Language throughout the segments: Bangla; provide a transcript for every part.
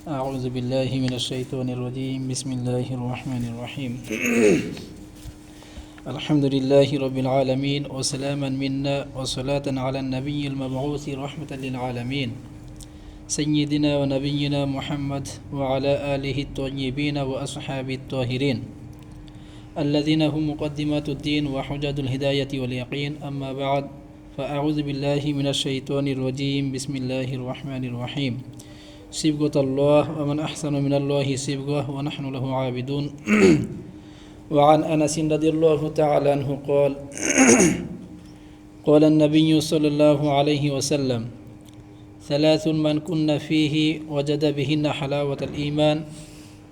أعوذ بالله من الشيطان الرجيم بسم الله الرحمن الرحيم الحمد لله رب العالمين وسلاما منا وصلاة على النبي المبعوث رحمة للعالمين سيدنا ونبينا محمد وعلى آله الطيبين وأصحابه الطاهرين الذين هم مقدمات الدين وحجج الهداية واليقين أما بعد فأعوذ بالله من الشيطان الرجيم بسم الله الرحمن الرحيم صبغة الله ومن أحسن من الله صبغة ونحن له عابدون وعن أنس رضي الله تعالى عنه قال قال النبي صلى الله عليه وسلم ثلاث من كن فيه وجد بهن حلاوة الإيمان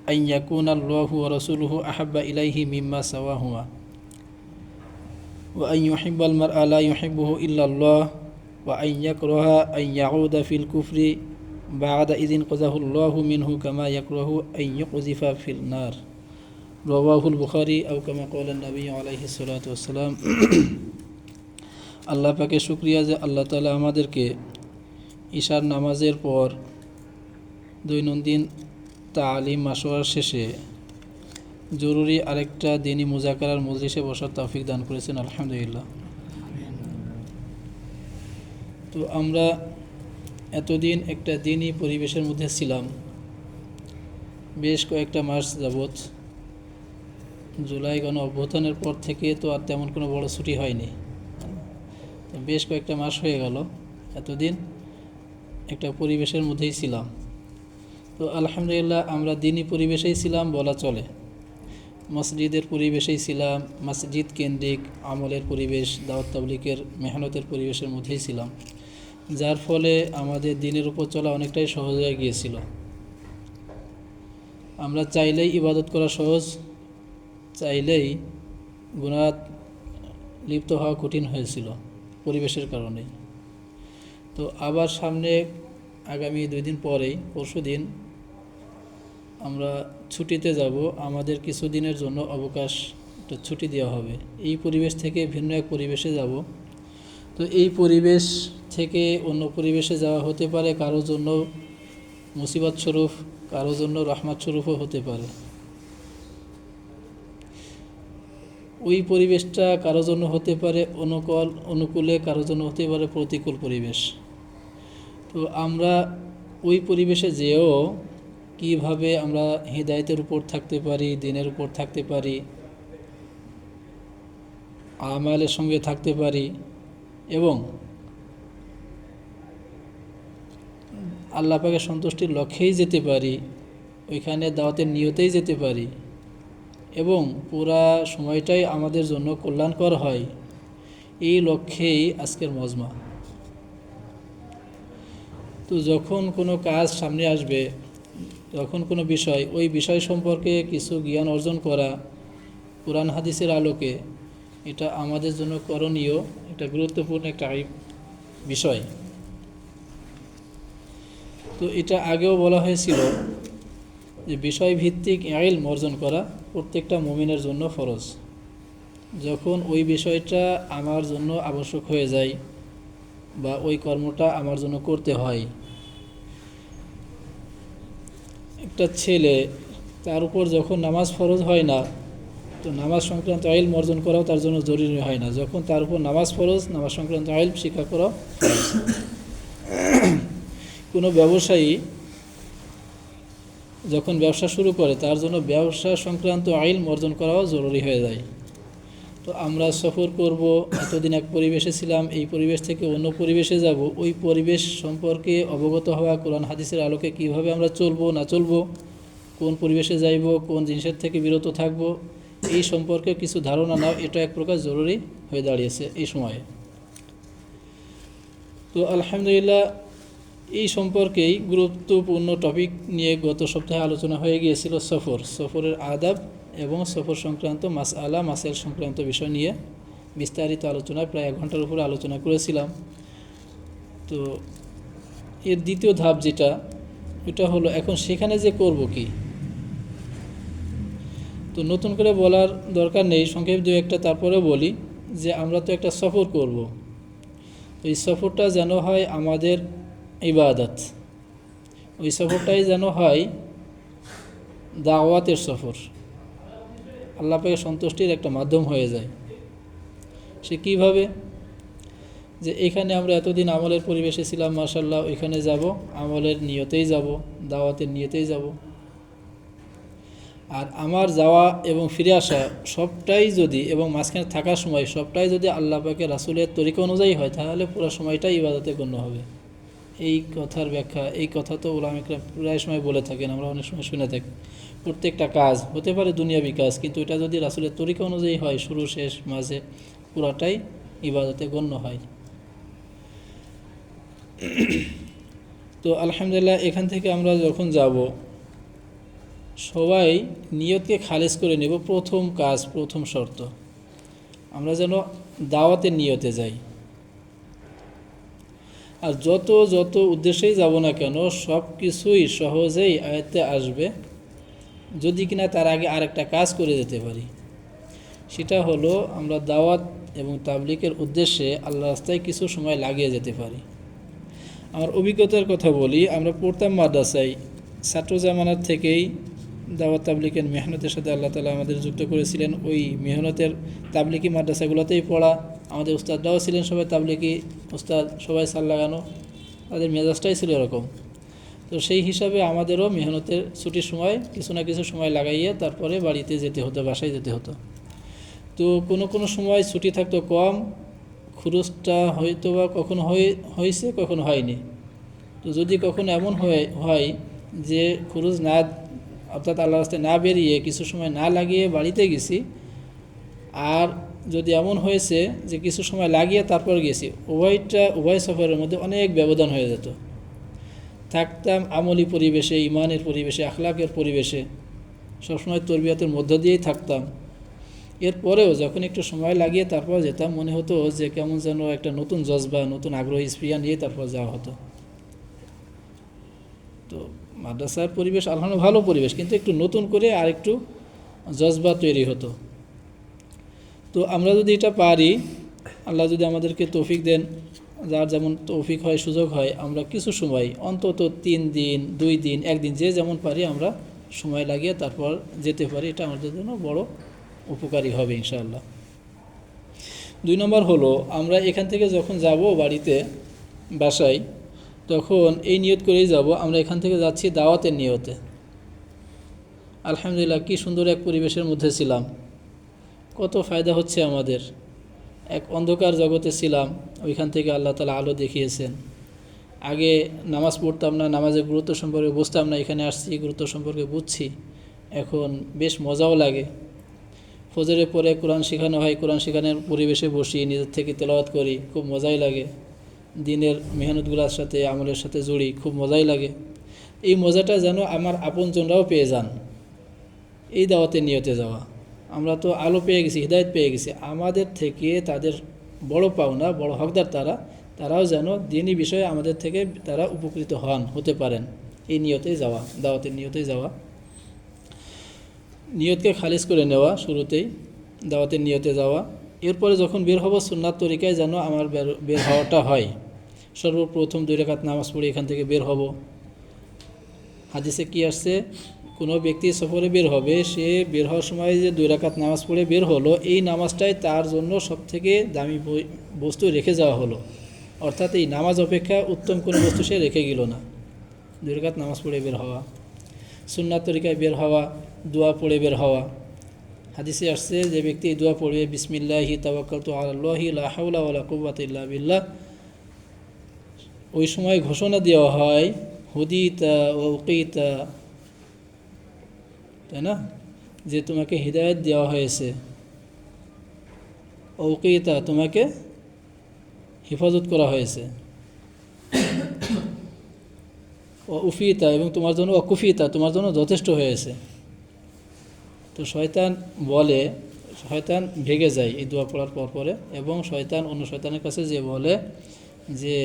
أن يكون الله ورسوله أحب إليه مما سواهما وأن يحب المرء لا يحبه إلا الله وأن يكره أن يعود في الكفر بعد إذ انقذه الله منه كما يكره أن يقذف في النار رواه البخاري أو كما قال النبي عليه الصلاة والسلام আল্লাহ পাকে শুকরিয়া যে আল্লাহ তাআলা আমাদেরকে ঈশার নামাজের পর দৈনন্দিন তালিম মাশওয়ার শেষে জরুরি আরেকটা দিনী মুজাকারার মজলিসে বসার তৌফিক দান করেছেন আলহামদুলিল্লাহ। তো আমরা এতদিন একটা দিনী পরিবেশের মধ্যে ছিলাম, বেশ কয়েকটা মাস যাবৎ। জুলাই গণ অভ্যুত্থানের পর থেকে তো আর তেমন কোনো বড় ছুটি হয়নি, বেশ কয়েকটা মাস হয়ে গেল এতদিন একটা পরিবেশের মধ্যেই ছিলাম। তো আলহামদুলিল্লাহ আমরা দিনী পরিবেশেই ছিলাম বলা চলে, মসজিদের পরিবেশেই ছিলাম, মসজিদ কেন্দ্রিক আমলের পরিবেশ, দাওয়াত তাবলীগের মেহনতের পরিবেশের মধ্যেই ছিলাম, যার ফলে আমাদের দিনের উপর চলা অনেকটাই সহজ হয়ে গিয়েছিল। আমরা চাইলেই ইবাদত করা সহজ, চাইলেই গুনাহ লিপ্ত হওয়া কঠিন হয়েছিল পরিবেশের কারণে। তো আবার সামনে আগামী 2 দিন পরেই পরশু দিন আমরা ছুটিতে যাব, আমাদের কিছু দিনের জন্য অবকাশ একটা ছুটি দেওয়া হবে। এই পরিবেশ থেকে ভিন্ন এক পরিবেশে যাব। তো এই পরিবেশ থেকে অন্য পরিবেশে যাওয়া হতে পারে কারোর জন্য মুসিবত স্বরূপ, কারোর জন্য রহমত স্বরূপও হতে পারে। ওই পরিবেশটা কারোর জন্য হতে পারে অনুকূলে, কারোর জন্য হতে পারে প্রতিকূল পরিবেশ। তো আমরা ওই পরিবেশে যেও কিভাবে আমরা হিদায়াতের উপর থাকতে পারি, দিনের উপর থাকতে পারি, আমালের সঙ্গে থাকতে পারি এবং আল্লাহ পাকের সন্তুষ্টির লক্ষ্যেই যেতে পারি, ওইখানে দাওয়াতের নিয়তেই যেতে পারি এবং পুরা সময়টাই আমাদের জন্য কল্যাণকর হয়, এই লক্ষ্যেই আজকের মজমা। তো যখন কোনো কাজ সামনে আসবে, যখন কোনো বিষয়, ওই বিষয় সম্পর্কে কিছু জ্ঞান অর্জন করা কুরআন হাদিসের আলোকে, এটা আমাদের জন্য করণীয় একটা গুরুত্বপূর্ণ একটা বিষয়। তো এটা আগেও বলা হয়েছিল যে বিষয়ভিত্তিক ইলম অর্জন করা প্রত্যেকটা মুমিনের জন্য ফরজ। যখন ওই বিষয়টা আমার জন্য আবশ্যক হয়ে যায় বা ওই কর্মটা আমার জন্য করতে হয়, একটা ছেলে তার উপর যখন নামাজ ফরজ হয় না, তো নামাজ সংক্রান্ত ইলম অর্জন করাও তার জন্য জরুরি হয় না। যখন তার উপর নামাজ ফরজ, নামাজ সংক্রান্ত ইলম শিক্ষা করাও ফরজ। কোনো ব্যবসায়ী যখন ব্যবসা শুরু করে, তার জন্য ব্যবসা সংক্রান্ত ইলম অর্জন করাও জরুরি হয়ে যায়। তো আমরা সফর করব, এতদিন এক পরিবেশে ছিলাম, এই পরিবেশ থেকে অন্য পরিবেশে যাব, ওই পরিবেশ সম্পর্কে অবগত হওয়া, কোরআন হাদিসের আলোকে কিভাবে আমরা চলবো না চলবো, কোন পরিবেশে যাইব, কোন জিনিসের থেকে বিরত থাকব, এই সম্পর্কে কিছু ধারণা নাও, এটা এক প্রকার জরুরি হয়ে দাঁড়িয়েছে এই সময়ে। তো আলহামদুলিল্লাহ এই সম্পর্কেই গুরুত্বপূর্ণ টপিক নিয়ে গত সপ্তাহে আলোচনা হয়ে গিয়েছিল সফরের আদাব এবং সফর সংক্রান্ত মাসাইল সংক্রান্ত বিষয় নিয়ে বিস্তারিত আলোচনা, প্রায় 1 ঘন্টার উপরে আলোচনা করেছিলাম। তো এর দ্বিতীয় ধাপ যেটা, এটা হলো এখন সেখানে যে করব কি। তো নতুন করে বলার দরকার নেই, সংক্ষেপ 2-1টা তারপরেও বলি যে আমরা তো একটা সফর করব, এই সফরটা যেন হয় আমাদের ইবাদত, ওই সফরটাই যেন হয় দাওয়াতের সফর, আল্লাহ পাকের সন্তুষ্টির একটা মাধ্যম হয়ে যায়। সে কীভাবে? যে এখানে আমরা এতদিন আমলের পরিবেশে ছিলাম, মাশাআল্লাহ, ওইখানে যাব আমলের নিয়তেই যাব, দাওয়াতের নিয়তেই যাব। আর আমার যাওয়া এবং ফিরে আসা সবটাই যদি, এবং মাঝখানে থাকার সময় সবটাই যদি আল্লাহ পাকের রাসূলের তরিকা অনুযায়ী হয়, তাহলে পুরো সময়টাই ইবাদতে গণ্য হবে। এই কথার ব্যাখ্যা, এই কথা তো উলামা ইকরাম প্রায় সময় বলে থাকেন, আমরা অনেক সময় শুনে থাকি। প্রত্যেকটা কাজ হতে পারে দুনিয়াবি কাজ, কিন্তু এটা যদি রাসূলের তরিকা অনুযায়ী হয়, শুরু শেষ মাঝে পুরাটাই ইবাদতে গণ্য হয়। তো আলহামদুলিল্লাহ, এখান থেকে আমরা যখন যাব সবাই নিয়তকে খালেজ করে নেব। প্রথম কাজ, প্রথম শর্ত, আমরা যেন দাওয়াতের নিয়তে যাই। আর যত যত উদ্দেশ্যেই যাব না কেন, সব কিছুই সহজেই আয়ত্তে আসবে যদি কিনা তার আগে আরেকটা কাজ করে যেতে পারি। সেটা হলো আমরা দাওয়াত এবং তাবলীগের উদ্দেশ্যে আল্লাহ রাস্তায় কিছু সময় লাগিয়ে যেতে পারি। আমার অভিজ্ঞতার কথা বলি, আমরা পড়তাম মাদ্রাসায়, ছাত্র জামানার থেকেই দাওয়াত তাবলীগের মেহনতের সাথে আল্লাহ তাআলা আমাদের যুক্ত করেছিলেন। ওই মেহনতের তাবলীগি মাদ্রাসাগুলোতেই পড়া, আমাদের উস্তাদরাও ছিলেন সবাই তাবলীগি উস্তাদ, সবাই সাল লাগানো, তাদের মেজাজটাই ছিল এরকম। তো সেই হিসাবে আমাদেরও মেহনতের ছুটির সময় কিছু না কিছু সময় লাগাইয়ে তারপরে বাড়িতে যেতে হতো, বাসায় যেতে হতো। তো কোনো কোনো সময় ছুটি থাকতো কম, খরচটা হয়তো বা কখনো হয়েছে, কখনো হয়নি। তো যদি কখনো এমন হয় যে খরচ না, অর্থাৎ আল্লাহর রাস্তায় না বেরিয়ে কিছু সময় না লাগিয়ে বাড়িতে গেছি, আর যদি এমন হয়েছে যে কিছু সময় লাগিয়ে তারপর গেছি, উভয় সফরের মধ্যে অনেক ব্যবধান হয়ে যেত। থাকতাম আমলি পরিবেশে, ইমানের পরিবেশে, আখলাকের পরিবেশে, সবসময় তরবিয়তের মধ্য দিয়েই থাকতাম। এরপরেও যখন একটু সময় লাগিয়ে তারপর যেতাম, মনে হতো যে কেমন যেন একটা নতুন জজবা, নতুন আগ্রহী স্পৃহা নিয়ে তারপর যাওয়া হতো। তো মাদ্রাসার পরিবেশ আলহামদুলিল্লাহ ভালো পরিবেশ, কিন্তু একটু নতুন করে আর একটু জজবা তৈরি হতো। তো আমরা যদি এটা পারি, আল্লাহ যদি আমাদেরকে তৌফিক দেন, যার যেমন তৌফিক হয়, সুযোগ হয়, আমরা কিছু সময় অন্তত 3 দিন, 2 দিন, 1 দিন, যে যেমন পারি আমরা সময় লাগিয়ে তারপর যেতে পারি, এটা আমাদের জন্য বড় উপকারী হবে ইনশাআল্লাহ। 2 নম্বর হলো, আমরা এখান থেকে যখন যাব বাড়িতে, বাসায়, তখন এই নিয়ত করেই যাব আমরা এখান থেকে যাচ্ছি দাওয়াতের নিয়তে। আলহামদুলিল্লাহ, কি সুন্দর এক পরিবেশের মধ্যে ছিলাম, কত ফায়দা হচ্ছে আমাদের। এক অন্ধকার জগতে ছিলাম, ওইখান থেকে আল্লাহ তাআলা আলো দেখিয়েছেন। আগে নামাজ পড়তাম না, নামাজের গুরুত্ব সম্পর্কে বুঝতাম না, এখানে আসছি, গুরুত্ব সম্পর্কে বুঝছি, এখন বেশ মজাও লাগে। ফজরের পরে কোরআন শেখানো হয়, কোরআন শেখানোর পরিবেশে বসি, নিজের থেকে তেলাওয়াত করি, খুব মজাই লাগে। দিনের মেহনতগুলোর সাথে, আমলের সাথে জড়ি, খুব মজাই লাগে। এই মজাটা যেন আমার আপনজনরাও পেয়ে যান, এই দাওয়াতের নিয়তে যাওয়া। আমরা তো আলো পেয়ে গেছি, হিদায়ত পেয়ে গেছি, আমাদের থেকে তাদের বড় পাওনা, বড় হকদার তারাও যেন দিনী বিষয়ে আমাদের থেকে তারা উপকৃত হতে পারেন, এই নিয়তেই যাওয়া, দাওয়াতের নিয়তেই যাওয়া। নিয়তকে খালিজ করে নেওয়া, শুরুতেই দাওয়াতের নিয়তে যাওয়া। এরপরে যখন বের হব, সুন্নাত তরিকায় যেন আমার বের হওয়াটা হয়। সর্বপ্রথম 2 রাকাত নামাজ পড়ে এখান থেকে বের হব। হাদিসে কি আসছে, কোনো ব্যক্তি সফরে বের হবে, সে বের হওয়ার সময় যে 2 রাকাত নামাজ পড়ে বের হলো, এই নামাজটাই তার জন্য সবথেকে দামি বস্তু রেখে যাওয়া হলো। অর্থাৎ এই নামাজ অপেক্ষা উত্তম কোনো বস্তু সে রেখে গেল না। 2 রাকাত নামাজ পড়ে বের হওয়া, সুন্নাত তরিকায় বের হওয়া, দোয়া পড়ে বের হওয়া। হাদিসে আসছে যে ব্যক্তি এই দোয়া পড়বে, বিসমিল্লাহি তাওয়াক্কালতু আলাল্লাহি লা হাওলা ওয়ালা কুওয়াতা ইল্লা বিল্লাহ, ওই সময় ঘোষণা দেওয়া হয়, হুদিতা ওয়া উকিতা, তাই না, যে তোমাকে হিদায়াত দেওয়া হয়েছে, উকিতা, তোমাকে হেফাজত করা হয়েছে, ও উফিতা, এবং তোমার জন্য অকুফিতা, তোমার জন্য যথেষ্ট হয়েছে। তো শয়তান ভেগে যায় এই দোয়া পড়ার পরে, এবং শয়তান অন্য শয়তানের কাছে যে বলে যে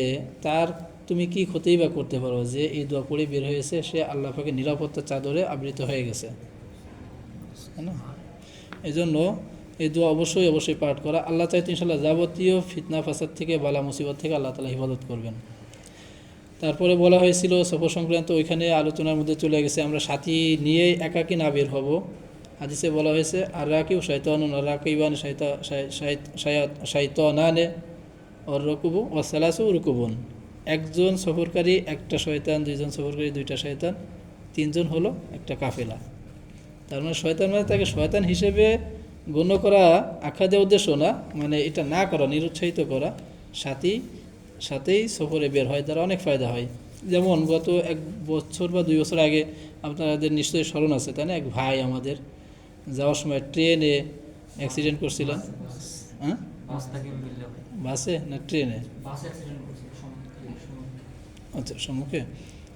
তুমি কি ক্ষতিই বা করতে পারো, যে এই দোয়া পড়ে বের হয়েছে, সে আল্লাহ পাকের নিরাপত্তার চাদরে আবৃত হয়ে গেছে, তাই না। এই জন্য এই দোয়া অবশ্যই পাঠ করা। আল্লাহ চাইতে ইনশাআল্লাহ যাবতীয় ফিতনা ফাসাদ থেকে, বালা মুসিবত থেকে আল্লাহ তাআলা হেফাজত করবেন। তারপরে বলা হয়েছিল সফর সংক্রান্ত, ওইখানে আলোচনার মধ্যে চলে গেছে আমরা সাথী নিয়ে একাকী না বের হব। হাদিসে বলা হয়েছে আর রাকিব শয়তানুন আর রাকিবান শাইতানানে ওর রকুবু ও সালাসু রুকুবুন, একজন সফরকারী একটা শয়তান, দুইজন সফরকারী দুইটা শয়তান, তিনজন হলো একটা কাফেলা। তার মানে শয়তান মানে তাকে শয়তান হিসেবে গণ্য করা আখ্যা দেওয়ার উদ্দেশ্য না, মানে এটা না করা, নিরুৎসাহিত করা। সাথেই সফরে বের হয়, তারা অনেক ফায়দা হয়। যেমন গত 1 বছর বা 2 বছর আগে আপনাদের নিশ্চয়ই স্মরণ আছে, তাই না? এক ভাই আমাদের যাওয়ার সময় ট্রেনে অ্যাক্সিডেন্ট করছিলেন। হ্যাঁ, বাসে না ট্রেনে? আচ্ছা, সম্মুখে।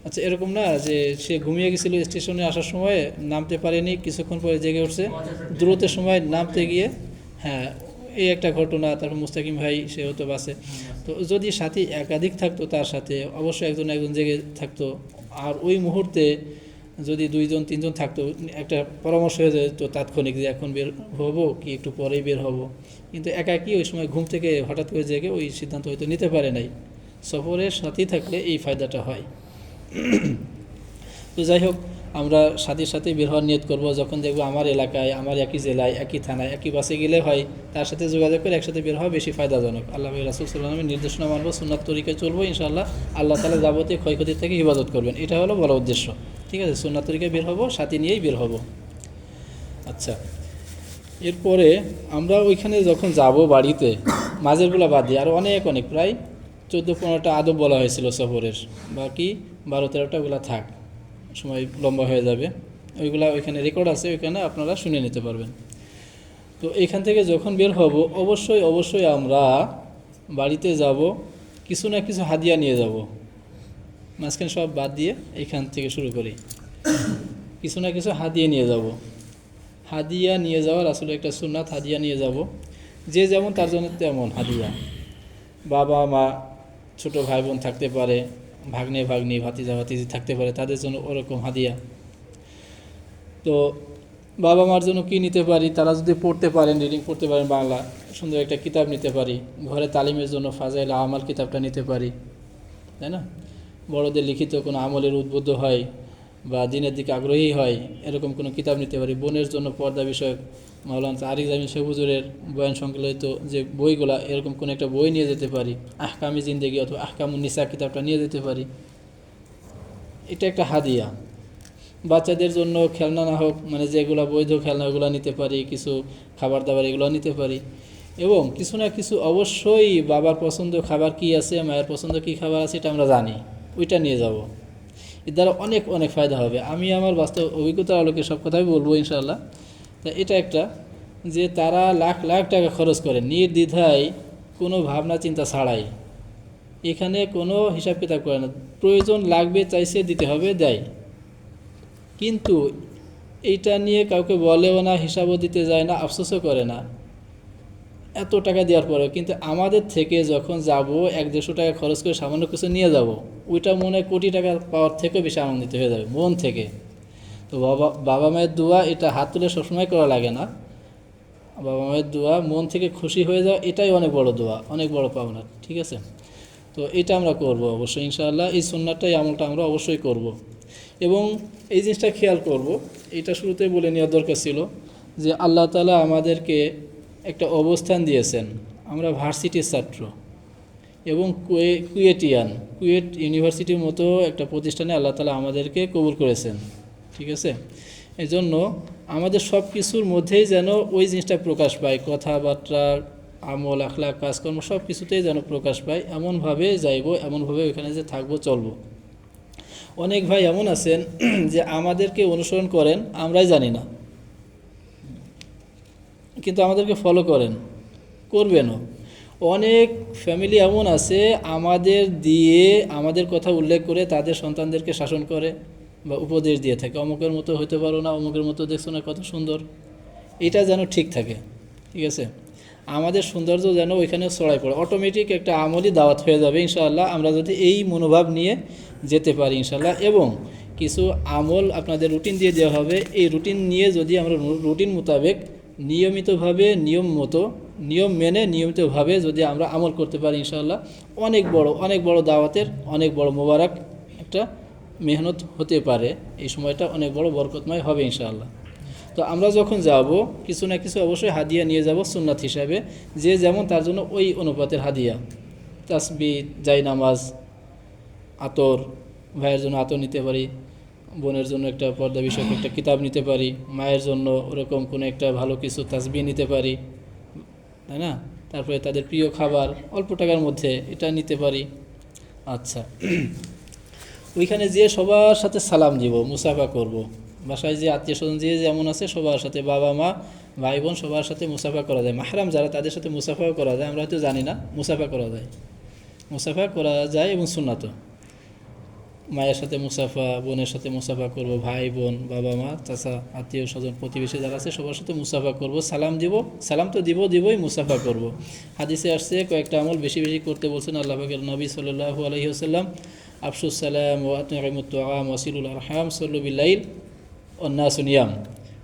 আচ্ছা, এরকম না যে সে ঘুমিয়ে গেছিল, স্টেশনে আসার সময় নামতে পারেনি, কিছুক্ষণ পরে জেগে উঠছে, দ্রুতের সময় নামতে গিয়ে, হ্যাঁ, এই একটা ঘটনা। তারপর মুস্তাকিম ভাই, সে হতো বাসে। তো যদি সাথী একাধিক থাকতো তার সাথে, অবশ্যই একজন জেগে থাকতো, আর ওই মুহূর্তে যদি 2জন 3জন থাকতো, একটা পরামর্শ হয়ে যেত তাৎক্ষণিক যে এখন বের হবো কি একটু পরেই বের হব। কিন্তু একাকী ওই সময় ঘুম থেকে হঠাৎ করে জেগে ওই সিদ্ধান্ত হয়তো নিতে পারে নাই। সফরের সাথী থাকলে এই ফায়দাটা হয়। তো যাই হোক, আমরা সাথীর সাথে বের হওয়ার নিয়ত করবো। যখন দেখবো আমার এলাকায়, আমার একই জেলায়, একই থানায়, একই বাসে গেলে হয়, তার সাথে যোগাযোগ করে একসাথে বের হওয়া বেশি ফায়দাজনক। আল্লাহ রাসূল সাল্লাল্লাহু আলাইহি ওয়াসাল্লামের নির্দেশনা মানবো, সুন্নাত তরিকায় চলবো, ইনশাআল্লাহ আল্লাহ তাআলা যাবতীয় ক্ষয়ক্ষতি থেকে হিফাজত করবেন। এটা হলো বড় উদ্দেশ্য। ঠিক আছে, সুন্নাত তরিকায় বের হবো, সাথী নিয়েই বের হবো। আচ্ছা, এরপরে আমরা ওইখানে যখন যাব বাড়িতে, মাঝেরগুলো বাদ দিয়ে আরও অনেক প্রায় 14-15টা আদব বলা হয়েছিল সফরের, বাকি 12-13টাগুলো থাক, সময় লম্বা হয়ে যাবে। ওইগুলা ওইখানে রেকর্ড আছে, ওইখানে আপনারা শুনে নিতে পারবেন। তো এইখান থেকে যখন বের হব, অবশ্যই আমরা বাড়িতে যাব, কিছু না কিছু হাদিয়া নিয়ে যাব। মাঝখানে সব বাদ দিয়ে এইখান থেকে শুরু করি। কিছু না কিছু হাদিয়া নিয়ে যাব। হাদিয়া নিয়ে যাওয়ার আসলে একটা সুন্নাত, হাদিয়া নিয়ে যাব। যে যেমন তার জন্য তেমন হাদিয়া। বাবা মা, ছোট ভাই বোন থাকতে পারে, ভাগ্নি ভাতিজা ভাতিজি থাকতে পারে, তাদের জন্য ওরকম হাদিয়া। তো বাবা মার জন্য কী নিতে পারি? তারা যদি পড়তে পারেন, রিডিং পড়তে পারেন, বাংলা সুন্দর একটা কিতাব নিতে পারি। ঘরে তালিমের জন্য ফাজাইল আমাল কিতাবটা নিতে পারি, তাই না? বড়দের লিখিত কোনো আমলের উদ্বুদ্ধ হয় বা দিনের দিকে আগ্রহী হয়, এরকম কোনো কিতাব নিতে পারি। বোনের জন্য পর্দা বিষয়ক মাওলানা আরিফ জামিল শেখ হুজুরের বয়ান সংকলিত যে বইগুলা, এরকম কোনো একটা বই নিয়ে যেতে পারি। আহকামি জিন্দেগি অথবা আহকামুন নিসা কিতাবটা নিয়ে যেতে পারি। এটা একটা হাদিয়া। বাচ্চাদের জন্য খেলনা না হোক, মানে যেগুলো বৈধ খেলনা, ওগুলো নিতে পারি। কিছু খাবার দাবার এগুলো নিতে পারি। এবং কিছু না কিছু অবশ্যই বাবার পছন্দ খাবার কি আছে, মায়ের পছন্দ কি খাবার আছে, এটা আমরা জানি, ওইটা নিয়ে যাব। এর দ্বারা অনেক ফায়দা হবে। আমি আমার বাস্তব অভিজ্ঞতার আলোকে সব কথাই বলবো ইনশাআল্লাহ। তা এটা একটা, যে তারা লাখ টাকা খরচ করে নির্দ্বিধায়, কোনো ভাবনা চিন্তা ছাড়াই, এখানে কোনো হিসাব কিতাব করে না। প্রয়োজন লাগবে, চাইছে, দিতে হবে, দেয়। কিন্তু এইটা নিয়ে কাউকে বলেও না, হিসাবও দিতে যায় না, আফসোসও করে না এত টাকা দেওয়ার পরেও। কিন্তু আমাদের থেকে যখন যাব, 100-150 টাকা খরচ করে সামান্য কিছু নিয়ে যাব, ওইটা মনে হয় কোটি টাকা পাওয়ার থেকেও বেশি আনন্দিত হয়ে যাবে মন থেকে। তো বাবা মায়ের দোয়া, এটা হাত তুলে সবসময় করা লাগে না। বাবা মায়ের দোয়া, মন থেকে খুশি হয়ে যাওয়া, এটাই অনেক বড় দোয়া, অনেক বড় পাওনা। ঠিক আছে, তো এটা আমরা করব অবশ্যই ইনশাআল্লাহ। এই সুন্নাতটাই, আমলটা আমরা অবশ্যই করব। এবং এই জিনিসটা খেয়াল করব, এটা শুরুতে বলে নেওয়ার দরকার ছিল, যে আল্লাহ তাআলা আমাদেরকে একটা অবস্থান দিয়েছেন। আমরা ভার্সিটির ছাত্র এবং কুয়েট ইউনিভার্সিটির মতো একটা প্রতিষ্ঠানে আল্লাহ তাআলা আমাদেরকে কবুল করেছেন। ঠিক আছে, এই জন্য আমাদের সব কিছুর মধ্যেই যেন ওই জিনিসটা প্রকাশ পায়, কথাবার্তা, আমল, আখলাক, কাজকর্ম সব কিছুতেই যেন প্রকাশ পায়। এমনভাবে যাইব, এমনভাবে ওইখানে যে থাকবো, চলবো। অনেক ভাই এমন আছেন যে আমাদেরকে অনুসরণ করেন, আমরাই জানি না, কিন্তু আমাদেরকে ফলো করবেনও। অনেক ফ্যামিলি এমন আছে, আমাদের কথা উল্লেখ করে তাদের সন্তানদেরকে শাসন করে বা উপদেশ দিয়ে থাকে, অমুকের মতো হইতে পারো না, অমুকের মতো দেখছো না কত সুন্দর। এটা যেন ঠিক থাকে। ঠিক আছে, আমাদের সৌন্দর্য যেন ওইখানে ছড়াই পড়ে, অটোমেটিক একটা আমলি দাওয়াত হয়ে যাবে ইনশাআল্লাহ, আমরা যদি এই মনোভাব নিয়ে যেতে পারি ইনশাআল্লাহ। এবং কিছু আমল আপনাদের রুটিন দিয়ে দেওয়া হবে। এই রুটিন নিয়ে যদি আমরা রুটিন মোতাবেক নিয়মিতভাবে, নিয়ম মতো নিয়ম মেনে নিয়মিতভাবে যদি আমরা আমল করতে পারি ইনশাআল্লাহ অনেক বড় দাওয়াতের অনেক বড় মোবারক একটা মেহনত হতে পারে। এই সময়টা অনেক বড় বরকতময় হবে ইনশাআল্লাহ। তো আমরা যখন যাব কিছু না কিছু অবশ্যই হাদিয়া নিয়ে যাব সুন্নাত হিসাবে, যে যেমন তার জন্য ওই অনুপাতের হাদিয়া, তাসবিহ, জায়নামাজ, আতর, ভাইয়ের জন্য আতর নিতে পারি, বোনের জন্য একটা পর্দা বিষয়ক একটা কিতাব নিতে পারি, মায়ের জন্য ওরকম কোনো একটা ভালো কিছু তাসবিহ নিতে পারি, তাই না? তারপরে তাদের প্রিয় খাবার অল্প টাকার মধ্যে এটা নিতে পারি। আচ্ছা, ওইখানে যেয়ে সবার সাথে সালাম দিব, মুসাফা করব। বাসায় যে আত্মীয় স্বজন যে যেমন আছে সবার সাথে, বাবা মা ভাই বোন সবার সাথে মুসাফা করা যায়। মাহরাম যারা তাদের সাথে মুসাফাও করা যায়, আমরা হয়তো জানি না, মুসাফা করা যায় এবং সুন্নাত। মায়ের সাথে মুসাফা, বোনের সাথে মুসাফা করব, ভাই বোন, বাবা মা, চাচা, আত্মীয় স্বজন, প্রতিবেশী যারা আছে সবার সাথে মুসাফা করব, সালাম দিব। সালাম তো দিবই, মুসাফা করব। হাদিসে আসছে কয়েকটা আমল বেশি বেশি করতে বলছেন আল্লাহ পাকের নবী সাল্লাল্লাহু আলাইহি ওয়াসাল্লাম। আফসুস সালাম ওয়া আতইমুত তুআম ওয়াসিলুল আরহাম সাল্লু বিল লাইল ওয়ান নাসু নিয়াম,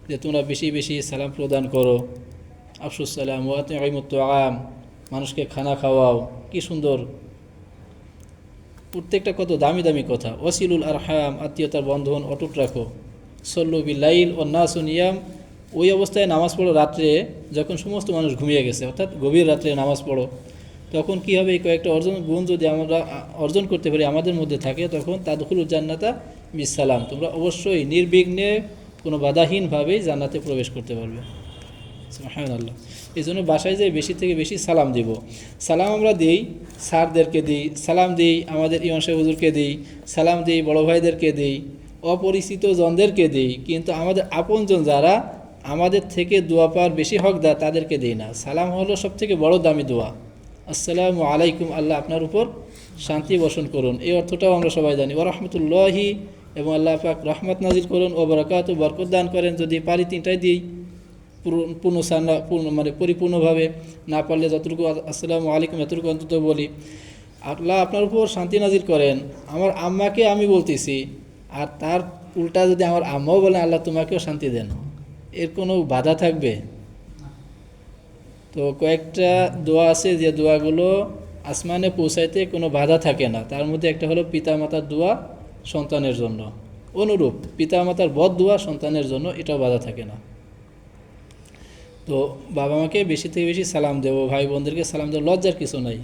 যে তোমরা বেশি বেশি সালাম প্রদান করো। আফসুস সালাম ওয়া আতইমুত তুআম, মানুষকে খানা খাওয়াও। কি সুন্দর, প্রত্যেকটা কত দামি দামি কথা। ওয়াসিলুল আরহাম, আত্মীয়তার বন্ধন অটুট রাখো। সল্লু বিল লাইল ওয়ান নাসু নিয়াম, ওই অবস্থায় নামাজ পড়ো রাত্রে যখন সমস্ত মানুষ ঘুমিয়ে গেছে, অর্থাৎ গভীর রাত্রে নামাজ পড়ো। তখন কি হবে, এই কয়েকটা গুণ যদি আমরা অর্জন করতে পারি, আমাদের মধ্যে থাকে, তখন তাদখুলুল জান্নাতা বিসালাম, তোমরা অবশ্যই নির্বিঘ্নে কোনো বাধাহীনভাবেই জান্নাতে প্রবেশ করতে পারবে। সুবহানাল্লাহ। এই জন্য বাসায় যাই বেশি থেকে বেশি সালাম দিব। সালাম আমরা দিই, স্যারদেরকে দিই সালাম, দিই আমাদের ইমাম সাহেব হুজুরকে দিই সালাম, দিই বড় ভাইদেরকে দিই, অপরিচিত জনদেরকে দিই, কিন্তু আমাদের আপনজন যারা আমাদের থেকে দোয়া পাওয়ার বেশি হকদার তাদেরকে দিই না। সালাম হলো সবথেকে বড় দামি দোয়া। আসসালামু আলাইকুম, আল্লাহ আপনার উপর শান্তি বর্ষণ করুন, এই অর্থটাও আমরা সবাই জানি। ওয়া রাহমাতুল্লাহি, এবং আল্লাহ পাক রহমত নাজিল করুন, ও বারাকাতু, বরকত দান করেন। যদি পারি তিনটাই দিই মানে পরিপূর্ণভাবে, না পারলে যতটুকু আসসালামু আলাইকুম এতটুকু অন্তত বলি। আল্লাহ আপনার উপর শান্তি নাজিল করেন, আমার আম্মাকে আমি বলতেছি, আর তার উল্টা যদি আমার আম্মাও বলেন আল্লাহ তোমাকেও শান্তি দেন, এর কোনো বাধা থাকবে? তো কয়েকটা দোয়া আছে যে দোয়াগুলো আসমানে পৌঁছাইতে কোনো বাধা থাকে না। তার মধ্যে একটা হলো পিতামাতার দোয়া সন্তানের জন্য, অনুরূপ পিতামাতার বদ দোয়া সন্তানের জন্য, এটাও বাধা থাকে না। তো বাবা মাকে বেশি থেকে বেশি সালাম দেবো, ভাই বোনদেরকে সালাম দেবো, লজ্জার কিছু নাই,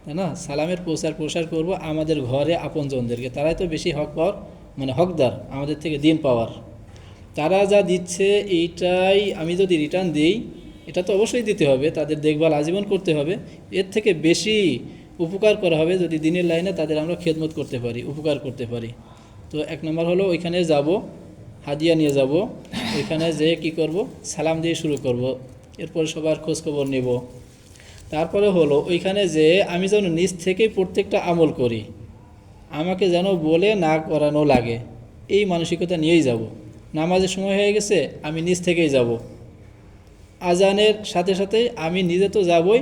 তাই না? সালামের প্রসার করব আমাদের ঘরে আপনজনদেরকে, তারাই তো বেশি হক পাওয়ার মানে হকদার আমাদের থেকে দিন পাওয়ার। তারা যা দিচ্ছে এইটাই আমি যদি রিটার্ন দিই, এটা তো অবশ্যই দিতে হবে, তাদের দেখভাল আজীবন করতে হবে। এর থেকে বেশি উপকার করা হবে যদি দিনের লাইনে তাদের আমরা খেদমত করতে পারি, উপকার করতে পারি। তো এক নম্বর হলো ওইখানে যাব, হাদিয়া নিয়ে যাব, ওইখানে যেয়ে কী করব, সালাম দিয়ে শুরু করব, এরপর সবার খোঁজখবর নেব। তারপরে হলো ওইখানে যে আমি যেন নিজ থেকেই প্রত্যেকটা আমল করি, আমাকে যেন বলে না করানো লাগে, এই মানসিকতা নিয়েই যাব। নামাজের সময় হয়ে গেছে, আমি নিজ থেকেই যাব। আজানের সাথে সাথেই আমি নিজে তো যাবই,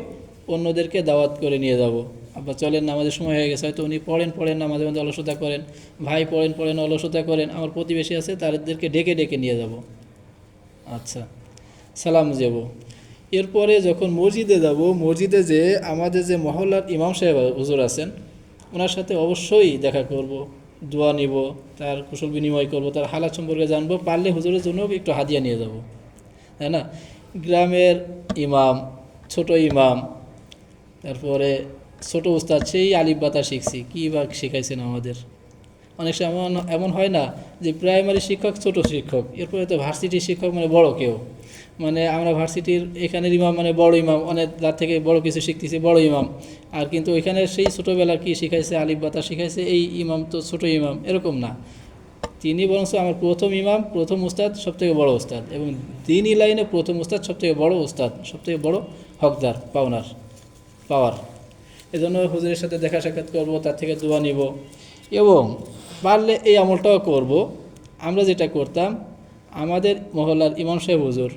অন্যদেরকে দাওয়াত করে নিয়ে যাব। আবার চলেন নামাজের সময় হয়ে গেছে, হয়তো উনি পড়েন না, মাঝে মাঝে অলসতা করেন, ভাই পড়েন অলসতা করেন, আমার প্রতিবেশী আছে তাদেরকে ডেকে নিয়ে যাব। আচ্ছা, সালাম যাব। এরপরে যখন মসজিদে যাব, মসজিদে যে আমাদের যে মহল্লার ইমাম সাহেব হুজুর আছেন, ওনার সাথে অবশ্যই দেখা করব, দোয়া নিব, তার কুশল বিনিময় করব, তার হালাত সম্পর্কে জানবো, পারলে হুজুরের জন্য একটু হাদিয়া নিয়ে যাব, তাই না? গ্রামের ইমাম, ছোট ইমাম, তারপরে ছোট উস্তাদ, সেই আলিফ বাতা শিখছি, কী বা শিখাইছেন আমাদের। অনেক সময় এমন হয় না যে প্রাইমারি শিক্ষক ছোট শিক্ষক, এরপরে তো ভার্সিটির শিক্ষক মানে বড় কেউ, মানে আমরা ভার্সিটির এখানের ইমাম মানে বড় ইমাম, অনেক তার থেকে বড় কিছু শিখতেছি, বড় ইমাম। আর কিন্তু ওইখানে সেই ছোটোবেলার কী শিখাইছে, আলিফ বাতা শিখাইছে, এই ইমাম তো ছোট ইমাম, এরকম না। তিনি বরঞ্চ আমার প্রথম ইমাম, প্রথম উস্তাদ, সবথেকে বড় উস্তাদ, এবং দিনই লাইনে প্রথম উস্তাদ, সবথেকে বড় উস্তাদ, সবথেকে বড় হকদার পাওয়ার। এজন্য হুজুরের সাথে দেখা সাক্ষাৎ করব, তার থেকে দোয়া নিব, এবং পারলে এই আমলটাও করব। আমরা যেটা করতাম, আমাদের মহল্লার ইমাম সাহেব হুজুর,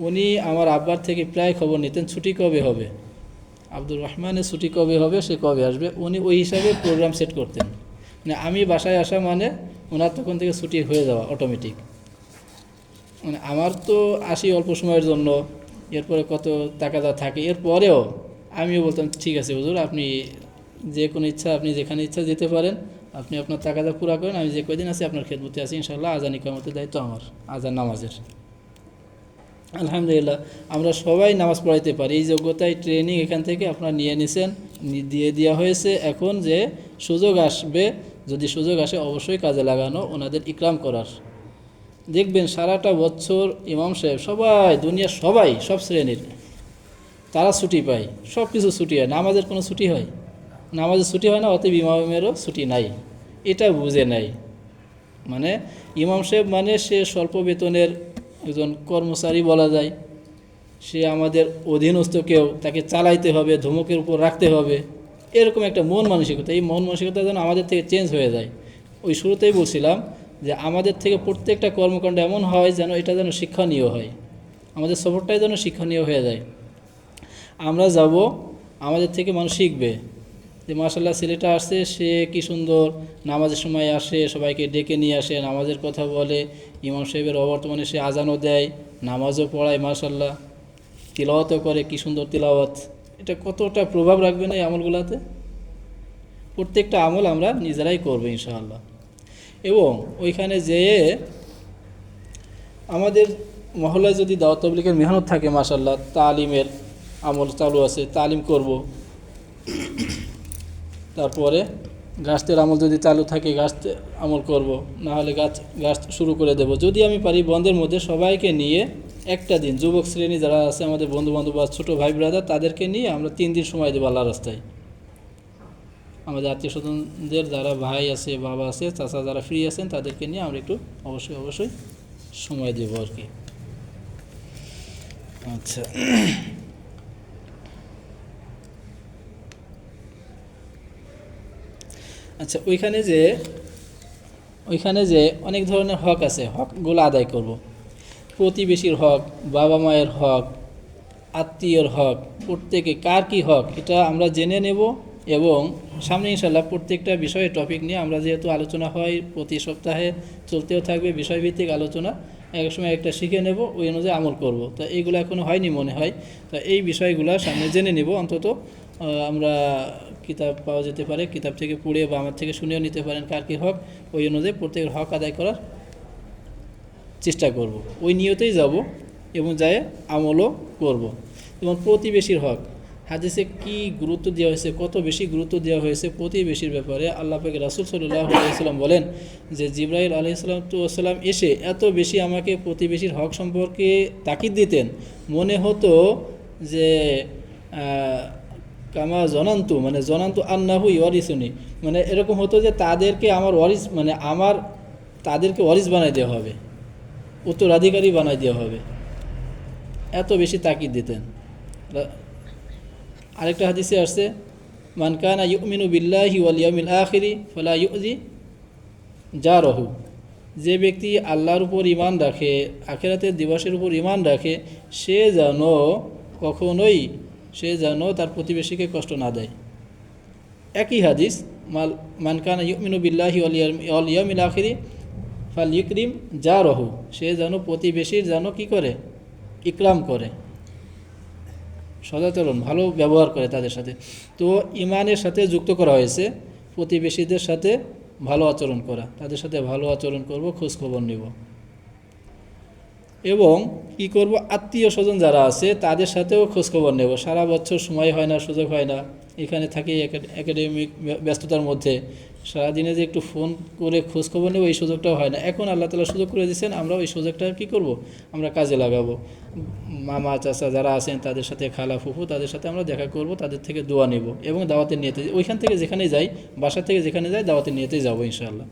উনি আমার আব্বার থেকে প্রায় খবর নিতেন ছুটি কবে হবে, আব্দুর রহমানের ছুটি কবে হবে, সে কবে আসবে, উনি ওই হিসাবে প্রোগ্রাম সেট করতেন। মানে আমি বাসায় আসা মানে ওনার তখন থেকে ছুটি হয়ে যাওয়া অটোমেটিক। মানে আমার তো আসি অল্প সময়ের জন্য, এরপরে কত তাকাদা থাকে, এরপরেও আমিও বলতাম ঠিক আছে হুজুর, আপনি যে কোনো ইচ্ছা, আপনি যেখানে ইচ্ছা যেতে পারেন, আপনি আপনার তাকাদা পুরা করেন, আমি যে কয়দিন আছি আপনার খেদমতে আছি, ইনশাআল্লাহ আজান ইকামতের দায়িত্ব আমার, আজান নামাজের। আলহামদুলিল্লাহ আমরা সবাই নামাজ পড়াইতে পারি, এই যোগ্যতায় ট্রেনিং এখান থেকে আপনারা নিয়ে নিছেন, দিয়ে দেওয়া হয়েছে। এখন যে সুযোগ আসবে, যদি সুযোগ আসে অবশ্যই কাজে লাগানো, ওনাদের ইকরাম করার। দেখবেন সারাটা বছর ইমাম সাহেব সবাই, দুনিয়ার সবাই, সব শ্রেণীর তারা ছুটি পায়, সব কিছু ছুটি হয়, নামাজের কোনো ছুটি হয়? নামাজের ছুটি হয় না, অতএব ইমামেরও ছুটি নাই, এটা বুঝে নাই। মানে ইমাম সাহেব মানে সে স্বল্প বেতনের একজন কর্মচারী বলা যায়, সে আমাদের অধীনস্থ কেউ, তাকে চালাইতে হবে, ধমকের উপর রাখতে হবে, এরকম একটা মন মানসিকতা। এই মন মানসিকতা যেন আমাদের থেকে চেঞ্জ হয়ে যায়। ওই শুরুতেই বলছিলাম যে আমাদের থেকে প্রত্যেকটা কর্মকাণ্ড এমন হয় যেন এটা যেন শিক্ষণীয় হয়, আমাদের সফরটাই যেন শিক্ষণীয় হয়ে যায়। আমরা যাব, আমাদের থেকে মানুষ শিখবে যে মাশাআল্লাহ ছেলেটা আসছে, সে কি সুন্দর নামাজের সময় আসে, সবাইকে ডেকে নিয়ে আসে, নামাজের কথা বলে, ইমাম সাহেবের অবর্তমানে সে আজানও দেয়, নামাজও পড়ায়, মাশাআল্লাহ তিলাওয়াতও করে, কি সুন্দর তিলাওয়াত। এটা কতটা প্রভাব রাখবে না এই আমলগুলোতে? প্রত্যেকটা আমল আমরা নিজেরাই করবো ইনশাআল্লাহ। এবং ওইখানে যেয়ে আমাদের মহল্লায় যদি দাওয়াত তাবলীগের মেহনত থাকে, মাশাআল্লাহ তালিমের আমল চালু আছে, তালিম করব। তারপরে গাছতের আমল যদি চালু থাকে, গাছতে আমল করব, না হলে গাছ শুরু করে দেব। যদি আমি পারি বন্ধের মধ্যে সবাইকে নিয়ে একটা দিন, যুবক শ্রেণী যারা আছে আমাদের বন্ধুবান্ধব বা ছোটো ভাই ব্রাদার, তাদেরকে নিয়ে আমরা 3 দিন সময় দেবো আল্লাহ রাস্তায়। আমাদের আত্মীয় স্বজনদের যারা ভাই আছে, বাবা আছে, চাচা যারা ফ্রি আছেন, তাদেরকে নিয়ে আমরা একটু অবশ্যই সময় দেব আর কি। আচ্ছা, আচ্ছা ওইখানে যে অনেক ধরনের হক আছে, হকগুলো আদায় করব। প্রতিবেশীর হক, বাবা মায়ের হক, আত্মীয়র হক, প্রত্যেকে কার কি হক এটা আমরা জেনে নেব। এবং সামনে ইনশাআল্লাহ প্রত্যেকটা বিষয়ে টপিক নিয়ে আমরা যেহেতু আলোচনা হয় প্রতি সপ্তাহে চলতেও থাকবে, বিষয়ভিত্তিক আলোচনা, এক সময় একটা শিখে নেব, ওই অনুযায়ী আমল করব। তা এইগুলো এখনও হয়নি মনে হয়, তা এই বিষয়গুলো সামনে জেনে নেব। অন্তত আমরা কিতাব পাওয়া যেতে পারে, কিতাব থেকে পড়ে বা আমার থেকে শুনেও নিতে পারেন কার কী হক, ওই অনুযায়ী প্রত্যেকের হক আদায় করার চেষ্টা করব। ওই নিয়তেই যাব এবং যায় আমলও করব। এবং প্রতিবেশীর হক, হাদিসে কি গুরুত্ব দেওয়া হয়েছে, কত বেশি গুরুত্ব দেওয়া হয়েছে প্রতিবেশীর ব্যাপারে। আল্লাহ পাক রাসূল সাল্লাল্লাহু আলাইহি ওয়াসাল্লাম বলেন যে জিবরাইল আলাইহিস সালাম এসে এত বেশি আমাকে প্রতিবেশীর হক সম্পর্কে তাকিদ দিতেন, মনে হতো যে কামা জনান্তু, মানে জনান্তু আন্নাহু ওয়ারিসুনি, মানে এরকম হতো যে তাদেরকে আমার ওয়ারিস, মানে তাদেরকে ওয়ারিস বানাই দেওয়া হবে, উত্তরাধিকারী বানাই দেওয়া হবে, এত বেশি তাকিদ দিতেন। আরেকটা হাদিসে আসছে মান কানা ইউমিনু বিল্লাহি ওয়াল ইয়াউমিল আখিরি ফালা ইউজি জারহু, যে ব্যক্তি আল্লাহর উপর ঈমান রাখে, আখিরাতের দিবসের উপর ঈমান রাখে, সে যেন তার প্রতিবেশীকে কষ্ট না দেয়। একই হাদিস মান কানা ইউমিনু বিল্লাহি ওয়াল ইয়াউমিল আখিরি ফালইকরিম জারহু, সে যেন প্রতিবেশীর যেন কি করে, ইকরাম করে, সদাচরণ, ভালো ব্যবহার করে তাদের সাথে। তো ইমানের সাথে যুক্ত করা হয়েছে প্রতিবেশীদের সাথে ভালো আচরণ করা, তাদের সাথে ভালো আচরণ করব, খোঁজখবর নেব। এবং কি করব, আত্মীয় স্বজন যারা আছে তাদের সাথেও খোঁজখবর নেব। সারা বছর সময় হয় না, সুযোগ হয় না, এখানে থাকি একাডেমিক ব্যস্ততার মধ্যে, সারাদিনে যে একটু ফোন করে খোঁজখবর নেব এই সুযোগটাও হয় না। এখন আল্লাহ তাআলা সুযোগ করে দিয়েছেন, আমরা ওই সুযোগটা কী করব, আমরা কাজে লাগাবো। মামা চাচা যারা আছেন তাদের সাথে, খালা ফুফু তাদের সাথে আমরা দেখা করব, তাদের থেকে দোয়া নেব এবং দাওয়াতের নিয়তে, ওইখান থেকে যেখানে যাই, বাসা থেকে যেখানে যাই, দাওয়াতের নিয়তেই যাবো ইনশাআল্লাহ।